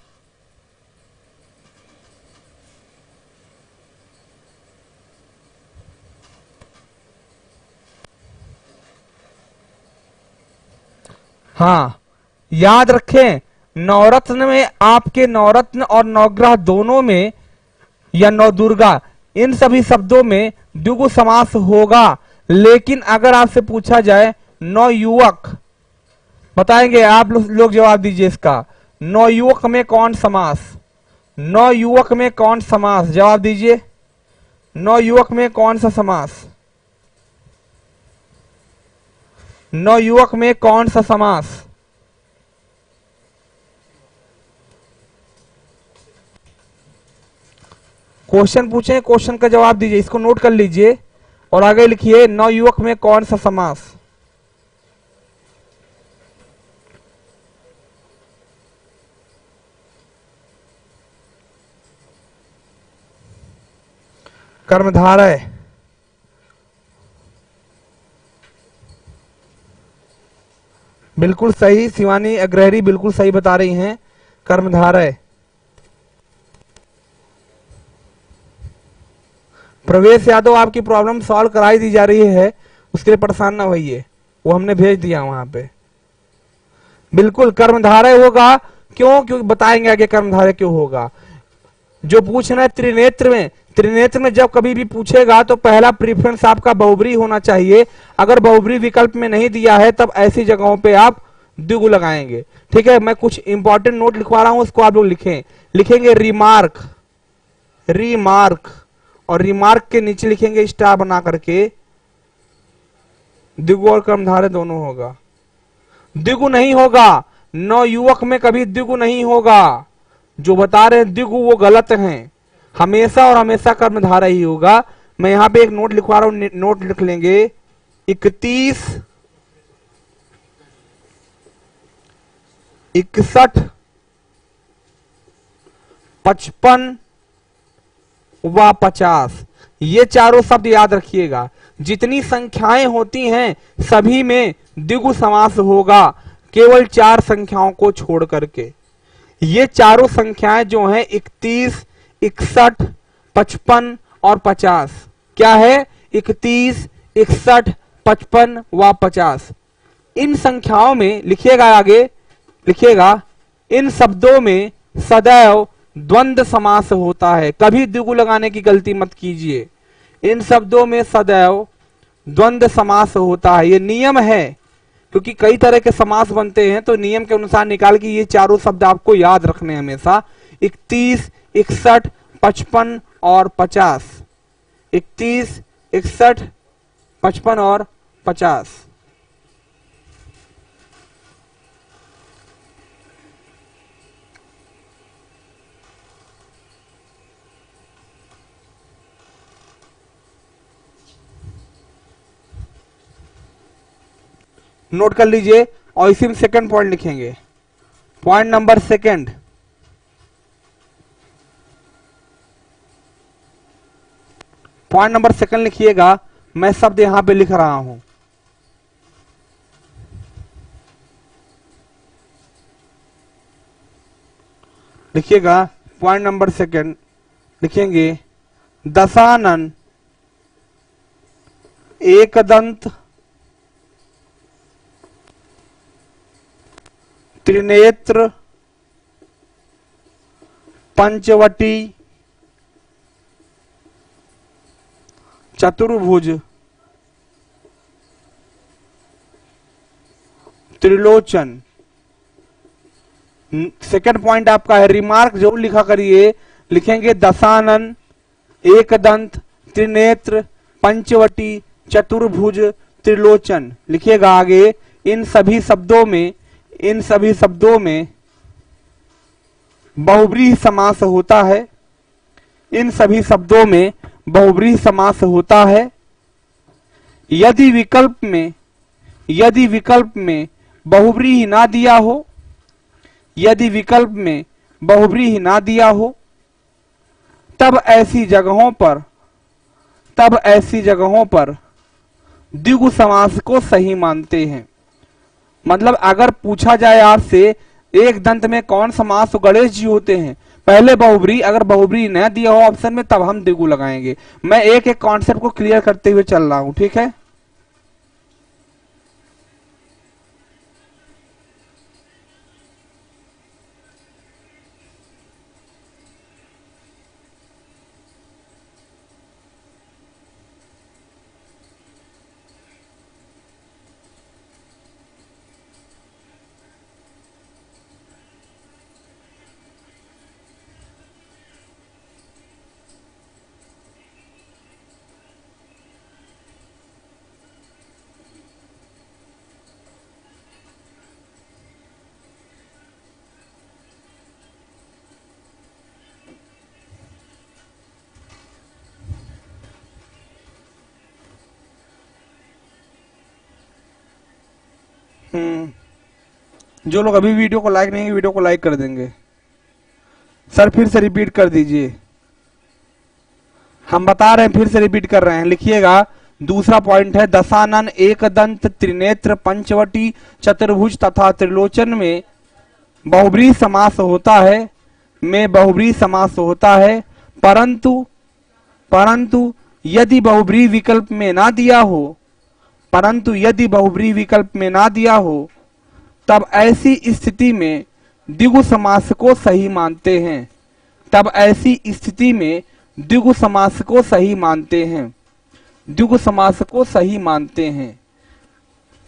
हाँ याद रखें, नवरत्न में आपके नवरत्न और नवग्रह दोनों में या नवदुर्गा, इन सभी शब्दों में द्विगु समास होगा। लेकिन अगर आपसे पूछा जाए नवयुवक, बताएंगे आप लोग जवाब दीजिए इसका, नवयुवक में कौन समास, नवयुवक में कौन समास, जवाब दीजिए, नवयुवक में कौन सा समास, नवयुवक में कौन सा समास। क्वेश्चन पूछे, क्वेश्चन का जवाब दीजिए, इसको नोट कर लीजिए और आगे लिखिए नवयुवक में कौन सा समास। कर्मधारय, बिल्कुल सही, शिवानी अग्रहरी बिल्कुल सही बता रही हैं, कर्मधारय। प्रवेश यादव, आपकी प्रॉब्लम सॉल्व कराई दी जा रही है, उसके लिए परेशान ना होइए, वो हमने भेज दिया वहां पे। बिल्कुल कर्मधारय होगा, क्यों बताएंगे आगे कर्मधारय क्यों होगा। जो पूछना है त्रिनेत्र में, त्रिनेत्र में जब कभी भी पूछेगा तो पहला प्रीफरेंस आपका बहुब्री होना चाहिए। अगर बहुब्री विकल्प में नहीं दिया है तब ऐसी जगहों पे आप द्विगु लगाएंगे। ठीक है, मैं कुछ इंपॉर्टेंट नोट लिखवा रहा हूं, उसको आप लोग लिखेंगे रिमार्क, रिमार्क, और रिमार्क के नीचे लिखेंगे स्टार बना करके द्विगु और कर्मधारय दोनों होगा। द्विगु नहीं होगा, नवयुवक में कभी द्विगु नहीं होगा। जो बता रहे हैं द्विगु वो गलत हैं, हमेशा और हमेशा कर्मधारय ही होगा। मैं यहां पे एक नोट लिखवा रहा हूं, नोट लिख लेंगे 31, 61, 55 व 50, ये चारों शब्द याद रखिएगा। जितनी संख्याएं होती हैं सभी में द्विगु समास होगा, केवल 4 संख्याओं को छोड़ करके। ये चारों संख्याएं जो हैं 31, 61, 55 और 50, क्या है 31, 61, 55 व 50। इन संख्याओं में लिखिएगा, आगे लिखिएगा, इन शब्दों में सदैव द्वंद्व समास होता है। कभी द्विगु लगाने की गलती मत कीजिए, इन शब्दों में सदैव द्वंद्व समास होता है। ये नियम है, क्योंकि कई तरह के समास बनते हैं, तो नियम के अनुसार निकाल के ये चारों शब्द आपको याद रखने हमेशा, 31, 61, 55 और 50, 31, 61, 55 और 50। नोट कर लीजिए और इसी में सेकंड पॉइंट लिखेंगे, point number second, point number second लिखिएगा। मैं शब्द यहां पे लिख रहा हूं, लिखिएगा पॉइंट नंबर सेकंड, लिखेंगे दशानन, एकदंत, त्रिनेत्र, पंचवटी, चतुर्भुज, त्रिलोचन। सेकंड पॉइंट आपका है, रिमार्क जरूर लिखा करिए, लिखेंगे दशानन, एकदंत, त्रिनेत्र, पंचवटी, चतुर्भुज, त्रिलोचन। लिखिएगा आगे, इन सभी शब्दों में बहुब्रीहि समास होता है, इन सभी शब्दों में बहुब्रीहि समास होता है। यदि विकल्प में बहुब्रीहि ना दिया हो, यदि विकल्प में बहुब्रीहि ना दिया हो, तब ऐसी जगहों पर द्विगु समास को सही मानते हैं। मतलब अगर पूछा जाए आपसे एक दंत में कौन समास, तो गणेश जी होते हैं। पहले बहुब्री, अगर बहुब्री न दिया हो ऑप्शन में तब हम द्विगु लगाएंगे। मैं एक एक कॉन्सेप्ट को क्लियर करते हुए चल रहा हूं, ठीक है। जो लोग अभी वीडियो को लाइक नहीं, वीडियो को लाइक कर देंगे। सर फिर से रिपीट कर दीजिए, हम बता रहे हैं, फिर से रिपीट कर रहे हैं, लिखिएगा। दूसरा पॉइंट है, दशानन, एक दंत, त्रिनेत्र, पंचवटी, चतुर्भुज तथा त्रिलोचन में बहुब्रीहि समास होता है, परंतु यदि बहुब्रीहि विकल्प में ना दिया हो, तब ऐसी स्थिति में द्विगु समास को सही मानते हैं। द्विगु समास को सही मानते हैं।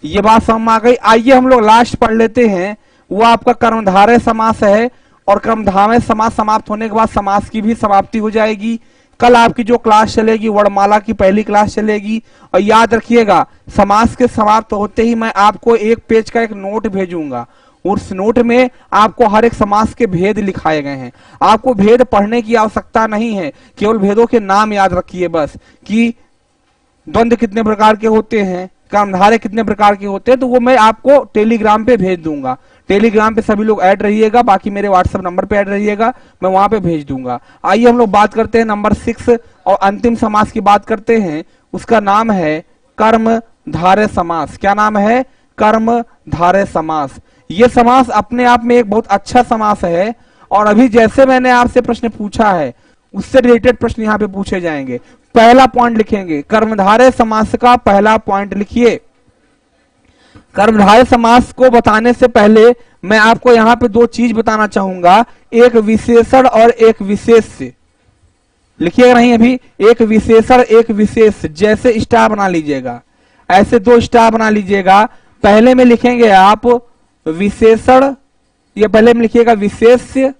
ये बात समझ में आ गई। आइए हम लोग लास्ट पढ़ लेते हैं, वो आपका कर्मधारय समास है। और कर्मधारय समास समाप्त होने के बाद समास की भी समाप्ति हो जाएगी। कल आपकी जो क्लास चलेगी वर्णमाला की पहली क्लास चलेगी। और याद रखिएगा, समास के समाप्त होते ही मैं आपको एक पेज का एक नोट भेजूंगा। उस नोट में आपको हर एक समास के भेद लिखाए गए हैं। आपको भेद पढ़ने की आवश्यकता नहीं है, केवल भेदों के नाम याद रखिए बस, कि द्वंद्व कितने प्रकार के होते हैं, कर्मधारय कितने प्रकार के होते हैं। तो वो मैं आपको टेलीग्राम पे भेज दूंगा। टेलीग्राम पे सभी लोग ऐड रहिएगा, बाकी मेरे व्हाट्सएप नंबर पे ऐड रहिएगा, मैं वहां पे भेज दूंगा। आइए हम लोग बात करते हैं नंबर 6 और अंतिम समास की बात करते हैं। उसका नाम है कर्मधारय समास। क्या नाम है? कर्मधारय समास। ये समास अपने आप में एक बहुत अच्छा समास है। और अभी जैसे मैंने आपसे प्रश्न पूछा है उससे रिलेटेड प्रश्न यहाँ पे पूछे जाएंगे। पहला पॉइंट लिखेंगे, कर्मधारय समास का पहला पॉइंट लिखिए। कर्मधारय समास को बताने से पहले मैं आपको यहां पे दो चीज बताना चाहूंगा, एक विशेषण और एक विशेष्य। लिखिएगा नहीं अभी, एक विशेषण एक विशेष, जैसे स्टार बना लीजिएगा, ऐसे दो स्टार बना लीजिएगा। पहले में लिखेंगे आप विशेषण, ये पहले में लिखिएगा विशेष्य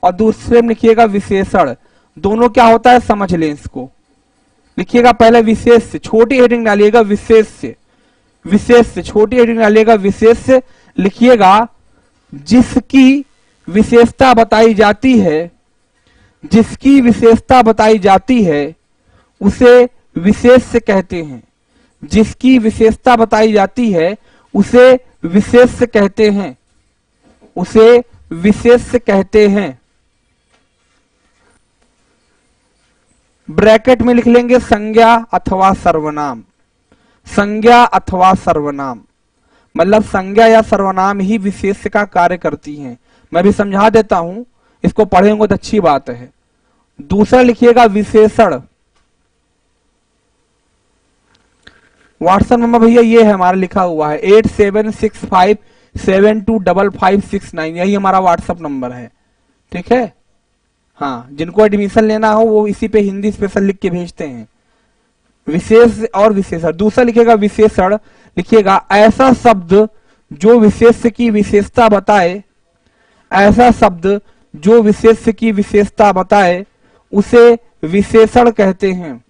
और दूसरे में लिखिएगा विशेषण। दोनों क्या होता है समझ लें इसको। लिखिएगा पहले विशेष्य, छोटी हेडिंग डालिएगा, विशेष्य, विशेष्य छोटी हेडिंग डालिएगा, विशेष्य लिखिएगा। जिसकी विशेषता बताई जाती है, जिसकी विशेषता बताई जाती है उसे विशेष्य कहते हैं। जिसकी विशेषता बताई जाती है उसे विशेष्य कहते हैं, उसे विशेष्य कहते हैं। ब्रैकेट में लिख लेंगे संज्ञा अथवा सर्वनाम। संज्ञा अथवा सर्वनाम मतलब संज्ञा या सर्वनाम ही विशेष्य का कार्य करती हैं। मैं भी समझा देता हूं, इसको पढ़ेंगे तो अच्छी बात है। दूसरा लिखिएगा विशेषण। व्हाट्सएप नंबर भैया ये है हमारा, लिखा हुआ है 8765725569, यही हमारा व्हाट्सएप नंबर है, ठीक है। हाँ, जिनको एडमिशन लेना हो वो इसी पे हिंदी स्पेशल लिख के भेजते हैं। विशेष और विशेषण। दूसरा लिखिएगा विशेषण, लिखिएगा ऐसा शब्द जो विशेष्य की विशेषता बताए, ऐसा शब्द जो विशेष्य की विशेषता बताए उसे विशेषण कहते हैं,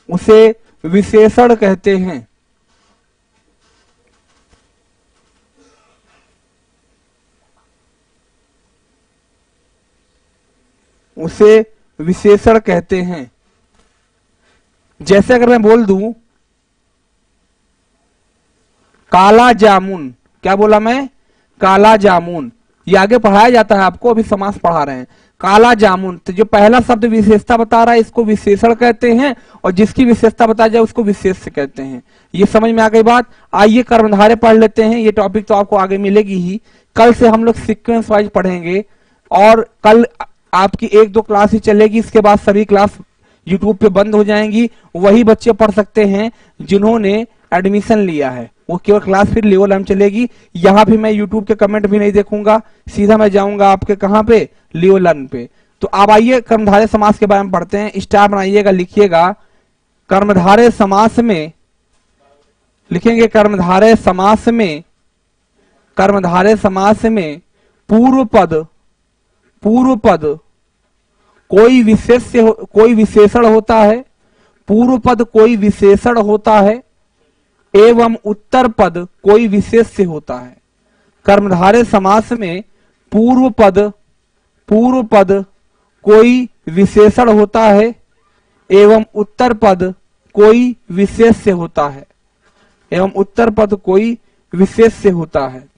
उसे विशेषण कहते हैं। उसे विशेषण कहते हैं। जैसे अगर मैं बोल दूं काला जामुन, क्या बोला मैं? काला जामुन, ये आगे पढ़ाया जाता है आपको, अभी समास पढ़ा रहे हैं। काला जामुन, तो जो पहला शब्द विशेषता बता रहा है इसको विशेषण कहते हैं, और जिसकी विशेषता बताया जाए उसको विशेष्य कहते हैं। ये समझ में आ गई बात। आइए कर्मधारय पढ़ लेते हैं, ये टॉपिक तो आपको आगे मिलेगी ही। कल से हम लोग सीक्वेंस वाइज पढ़ेंगे, और कल आपकी 1-2 क्लास ही चलेगी, इसके बाद सभी क्लास यूट्यूब पे बंद हो जाएंगी। वही बच्चे पढ़ सकते हैं जिन्होंने एडमिशन लिया है, वो केवल क्लास फिर लेवल 1 चलेगी। यहाँ भी मैं यूट्यूब के कमेंट भी नहीं देखूंगा, सीधा मैं जाऊंगा आपके कहाँ पे, लेवल 1 पे। तो अब आइए कर्मधारय समास के बारे में पढ़ते हैं। स्टार बनाइएगा, लिखिएगा कर्मधारय समास में, लिखेंगे कर्मधारय समास में, कर्मधारय समास में पूर्व पद, पूर्व पद कोई कोई विशेषण होता है, पूर्व पद कोई विशेषण होता है, एवं उत्तर पद कोई विशेष्य होता है। कर्मधारय समास में पूर्व पद कोई विशेषण होता है, एवं उत्तर पद कोई विशेष्य होता है, एवं उत्तर पद कोई विशेष्य होता है,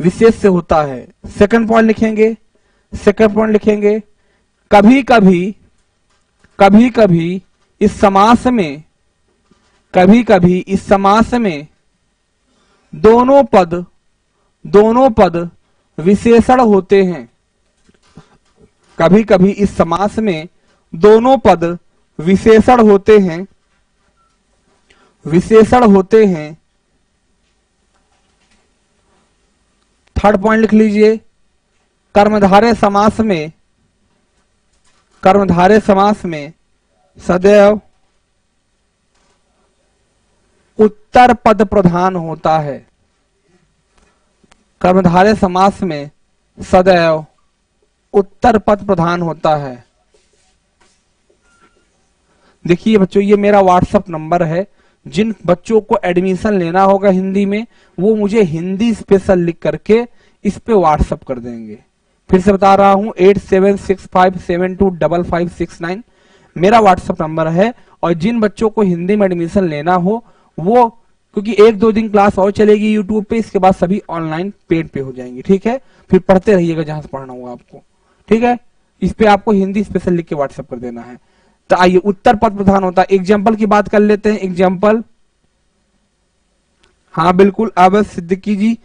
विशेष्य होता है। सेकंड पॉइंट लिखेंगे, सेकंड पॉइंट लिखेंगे कभी कभी, कभी कभी इस समास में, कभी कभी इस समास में दोनों पद विशेषण होते हैं, कभी कभी इस समास में दोनों पद विशेषण होते हैं, विशेषण होते हैं। थर्ड पॉइंट लिख लीजिए, कर्मधारय समास में, कर्मधारय समास में सदैव उत्तर पद प्रधान होता है, कर्मधारय समास में सदैव उत्तर पद प्रधान होता है। देखिए बच्चों, ये मेरा व्हाट्सएप नंबर है, जिन बच्चों को एडमिशन लेना होगा हिंदी में, वो मुझे हिंदी स्पेशल लिख करके इस पे व्हाट्सएप कर देंगे। फिर से बता रहा हूं, 8765725569 मेरा व्हाट्सएप नंबर है। और जिन बच्चों को हिंदी में एडमिशन लेना हो वो, क्योंकि 1-2 दिन क्लास और चलेगी यूट्यूब पे, इसके बाद सभी ऑनलाइन पेड पे हो जाएंगी, ठीक है। फिर पढ़ते रहिएगा जहां से पढ़ना होगा आपको, ठीक है। इस पे आपको हिंदी स्पेशल लिख के व्हाट्सएप कर देना है। तो आइए, उत्तर पद प्रधान होता है। एग्जाम्पल की बात कर लेते हैं, एग्जाम्पल। हाँ बिल्कुल, अब सिद्दीकी जी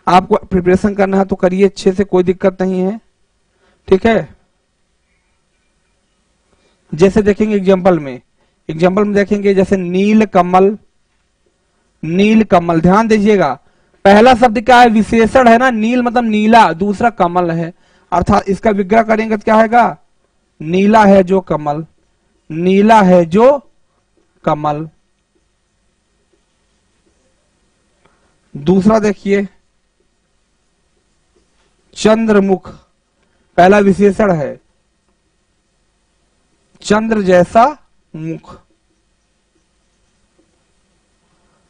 आपको प्रिपरेशन करना है तो करिए अच्छे से, कोई दिक्कत नहीं है, ठीक है। जैसे देखेंगे एग्जाम्पल में, एग्जाम्पल में देखेंगे जैसे नील कमल, नील कमल, ध्यान दीजिएगा पहला शब्द क्या है, विशेषण है ना, नील मतलब नीला, दूसरा कमल है, अर्थात इसका विग्रह करेंगे तो क्या है, नीला है जो कमल, नीला है जो कमल। दूसरा देखिए चंद्रमुख, पहला विशेषण है, चंद्र जैसा मुख।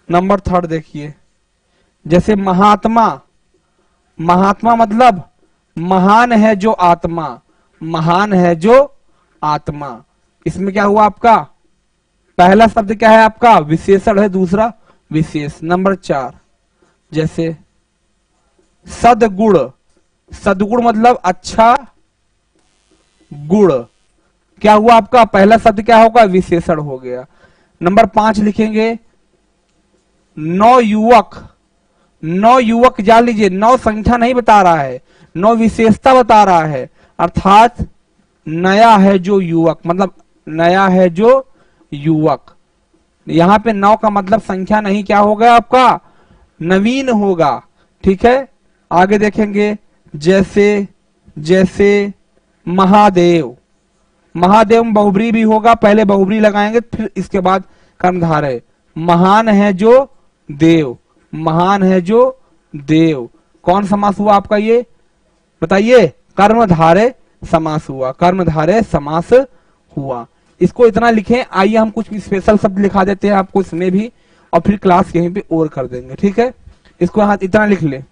नंबर थर्ड देखिए, जैसे महात्मा, महात्मा मतलब महान है जो आत्मा, महान है जो आत्मा। इसमें क्या हुआ आपका, पहला शब्द क्या है आपका, विशेषण है, दूसरा विशेष। नंबर 4, जैसे सदगुण, सदगुण मतलब अच्छा गुण, क्या हुआ आपका, पहला शब्द क्या होगा, विशेषण हो गया। नंबर 5 लिखेंगे नौ युवक, नौ युवक जान लीजिए, नौ संख्या नहीं बता रहा है, नौ विशेषता बता रहा है, अर्थात नया है जो युवक, मतलब नया है जो युवक। यहां पे नौ का मतलब संख्या नहीं, क्या होगा आपका, नवीन होगा, ठीक है। आगे देखेंगे जैसे, जैसे महादेव, महादेव में बहुब्री भी होगा, पहले बहुब्री लगाएंगे फिर इसके बाद कर्मधारय। महान है जो देव, महान है जो देव, कौन समास हुआ आपका ये बताइए, कर्मधारय समास हुआ, कर्मधारय समास हुआ। इसको इतना लिखें। आइए हम कुछ स्पेशल शब्द लिखा देते हैं आपको इसमें भी, और फिर क्लास यहीं पे और कर देंगे, ठीक है। इसको यहाँ इतना लिख ले,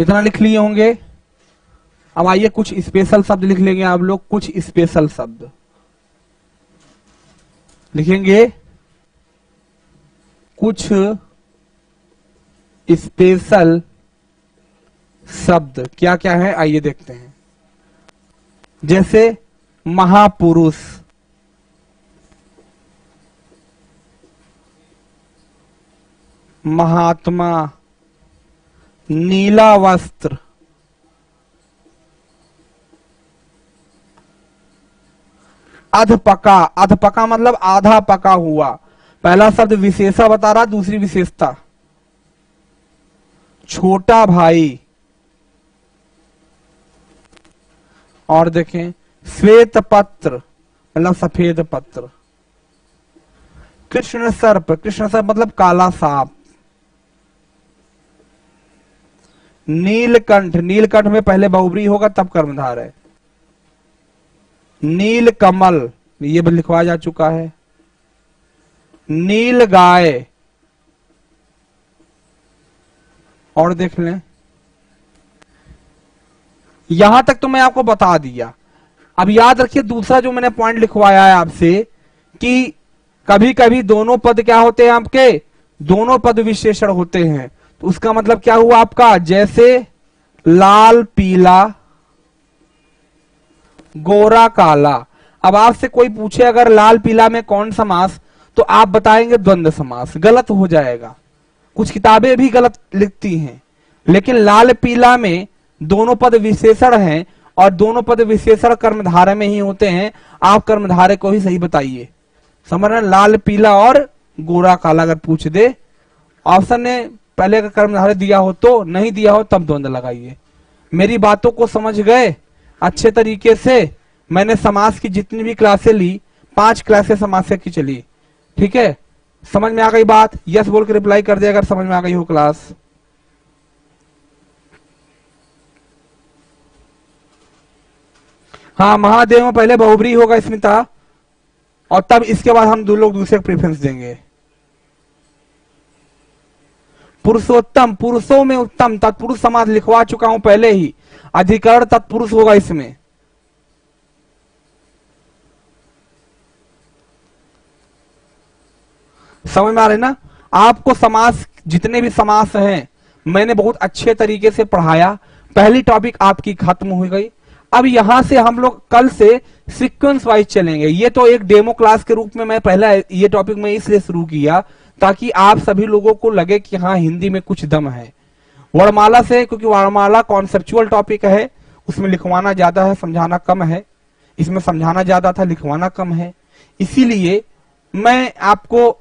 इतना लिख लिए होंगे। अब आइए कुछ स्पेशल शब्द लिख लेंगे आप लोग, कुछ स्पेशल शब्द लिखेंगे, कुछ स्पेशल शब्द क्या क्या है आइए देखते हैं। जैसे महापुरुष, महात्मा, नीला वस्त्र, अधपका, अधपका मतलब आधा पका हुआ। पहला शब्द विशेषा बता रहा, दूसरी विशेषता। छोटा भाई, और देखें श्वेत पत्र मतलब सफेद पत्र। कृष्ण सर्प, कृष्ण सर्प मतलब काला सांप। नीलकंठ, नीलकंठ में पहले बहुब्री होगा तब कर्मधार है। नील कमल ये भी लिखवाया जा चुका है। नील गाय, और देख लें, यहां तक तो मैं आपको बता दिया। अब याद रखिए दूसरा जो मैंने पॉइंट लिखवाया है आपसे कि कभी कभी दोनों पद क्या होते हैं आपके, दोनों पद विशेषण होते हैं। तो उसका मतलब क्या हुआ आपका, जैसे लाल पीला, गोरा काला। अब आपसे कोई पूछे अगर लाल पीला में कौन समास, तो आप बताएंगे द्वंद्व समास, गलत हो जाएगा। कुछ किताबें भी गलत लिखती हैं, लेकिन लाल पीला में दोनों पद विशेषण हैं और दोनों पद विशेषण कर्मधारय में ही होते हैं। आप कर्मधारय को ही सही बताइए, समझ रहे, लाल पीला और गोरा काला अगर पूछ दे, ऑप्शन ने पहले अगर कर्मधारय दिया हो तो, नहीं दिया हो तब द्वंद्व लगाइए। मेरी बातों को समझ गए अच्छे तरीके से। मैंने समास की जितनी भी क्लासें ली, 5 क्लासें समास की चली, ठीक है। समझ में आ गई बात, यस बोल के रिप्लाई कर दे अगर समझ में आ गई हो क्लास। हाँ, महादेव में पहले बहुब्री होगा स्मिता, और तब इसके बाद हम दो लोग दूसरे को प्रेफरेंस देंगे। पुरुषोत्तम, पुरुषों में उत्तम, तत्पुरुष समास लिखवा चुका हूं पहले ही, अधिकरण तत्पुरुष होगा इसमें। समझ में आ रहे ना। आपको समास, जितने भी समास हैं मैंने बहुत अच्छे तरीके से पढ़ाया। पहली टॉपिक आपकी खत्म हो गई। अब यहां से हम लोग कल से सीक्वेंस वाइज चलेंगे। ये तो एक डेमो क्लास के रूप में मैं पहला ये टॉपिक में इसलिए शुरू किया ताकि आप सभी लोगों को लगे कि हाँ हिंदी में कुछ दम है। वर्णमाला से, क्योंकि वर्णमाला कॉन्सेप्चुअल टॉपिक है, उसमें लिखवाना ज्यादा है समझाना कम है। इसमें समझाना ज्यादा था लिखवाना कम है, इसीलिए मैं आपको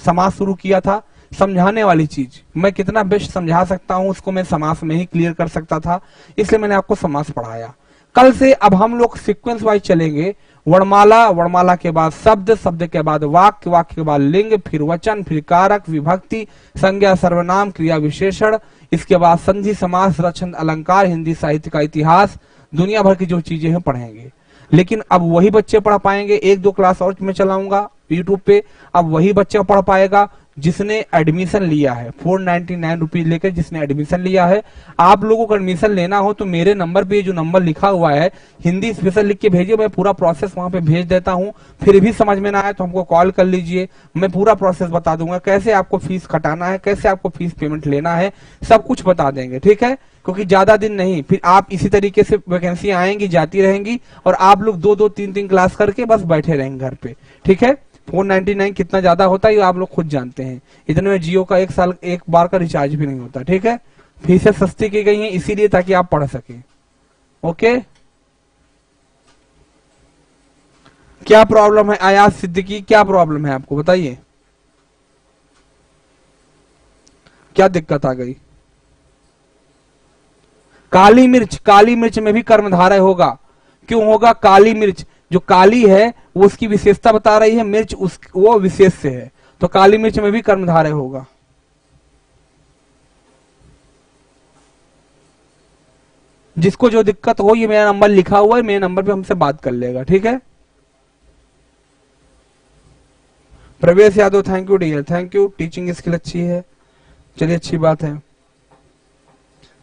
समास शुरू किया था। समझाने वाली चीज मैं कितना बेस्ट समझा सकता हूं उसको मैं समास में ही क्लियर कर सकता था, इसलिए मैंने आपको समास पढ़ाया। कल से अब हम लोग सीक्वेंस वाइज चलेंगे। वर्णमाला, वर्णमाला के बाद शब्द, शब्द के बाद वाक्य, वाक्य के बाद लिंग, फिर वचन, फिर कारक, विभक्ति, संज्ञा, सर्वनाम, क्रिया विशेषण, इसके बाद संधि, समास, रचन, अलंकार, हिंदी साहित्य का इतिहास, दुनिया भर की जो चीजें हैं पढ़ेंगे। लेकिन अब वही बच्चे पढ़ पाएंगे, 1-2 क्लास और मैं चलाऊंगा यूट्यूब पे। अब वही बच्चा पढ़ पाएगा जिसने एडमिशन लिया है, 499 रुपीज लेकर जिसने एडमिशन लिया है। आप लोगों को एडमिशन लेना हो तो मेरे नंबर पे जो नंबर लिखा हुआ है हिंदी स्पेशल लिख के भेजिए, मैं पूरा प्रोसेस वहां पे भेज देता हूं। फिर भी समझ में ना आए तो हमको कॉल कर लीजिए, मैं पूरा प्रोसेस बता दूंगा, कैसे आपको फीस कटाना है, कैसे आपको फीस पेमेंट लेना है, सब कुछ बता देंगे, ठीक है। क्योंकि ज्यादा दिन नहीं, फिर आप इसी तरीके से वैकेंसी आएंगी जाती रहेंगी और आप लोग 2-2, 3-3 क्लास करके बस बैठे रहेंगे घर पे, ठीक है। 499 कितना ज्यादा होता है ये आप लोग खुद जानते हैं। इतने में जियो का 1 साल 1 बार का रिचार्ज भी नहीं होता, ठीक है। फीसें सस्ती की गई हैं इसीलिए ताकि आप पढ़ सकें, ओके। क्या प्रॉब्लम है आयात सिद्दीकी, क्या प्रॉब्लम है आपको बताइए, क्या दिक्कत आ गई। काली मिर्च, काली मिर्च में भी कर्मधारय होगा। क्यों होगा, काली मिर्च जो काली है वो उसकी विशेषता बता रही है, मिर्च वो विशेष से है, तो काली मिर्च में भी कर्मधारय होगा। जिसको जो दिक्कत हो ये मेरा नंबर लिखा हुआ है, मेरे नंबर पे हमसे बात कर लेगा, ठीक है। Pravesh Yadav, thank you dear, thank you. Teaching skill अच्छी है, चलिए अच्छी बात है।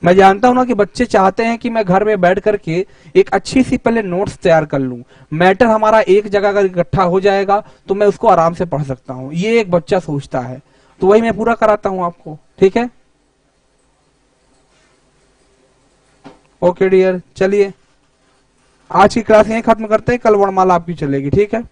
मैं जानता हूं ना कि बच्चे चाहते हैं कि मैं घर में बैठ करके एक अच्छी सी पहले नोट्स तैयार कर लूं, मैटर हमारा एक जगह अगर इकट्ठा हो जाएगा तो मैं उसको आराम से पढ़ सकता हूं, ये एक बच्चा सोचता है। तो वही मैं पूरा कराता हूं आपको, ठीक है। ओके डियर, चलिए आज की क्लास यहीं खत्म करते हैं, कल वर्णमाला आपकी चलेगी, ठीक है।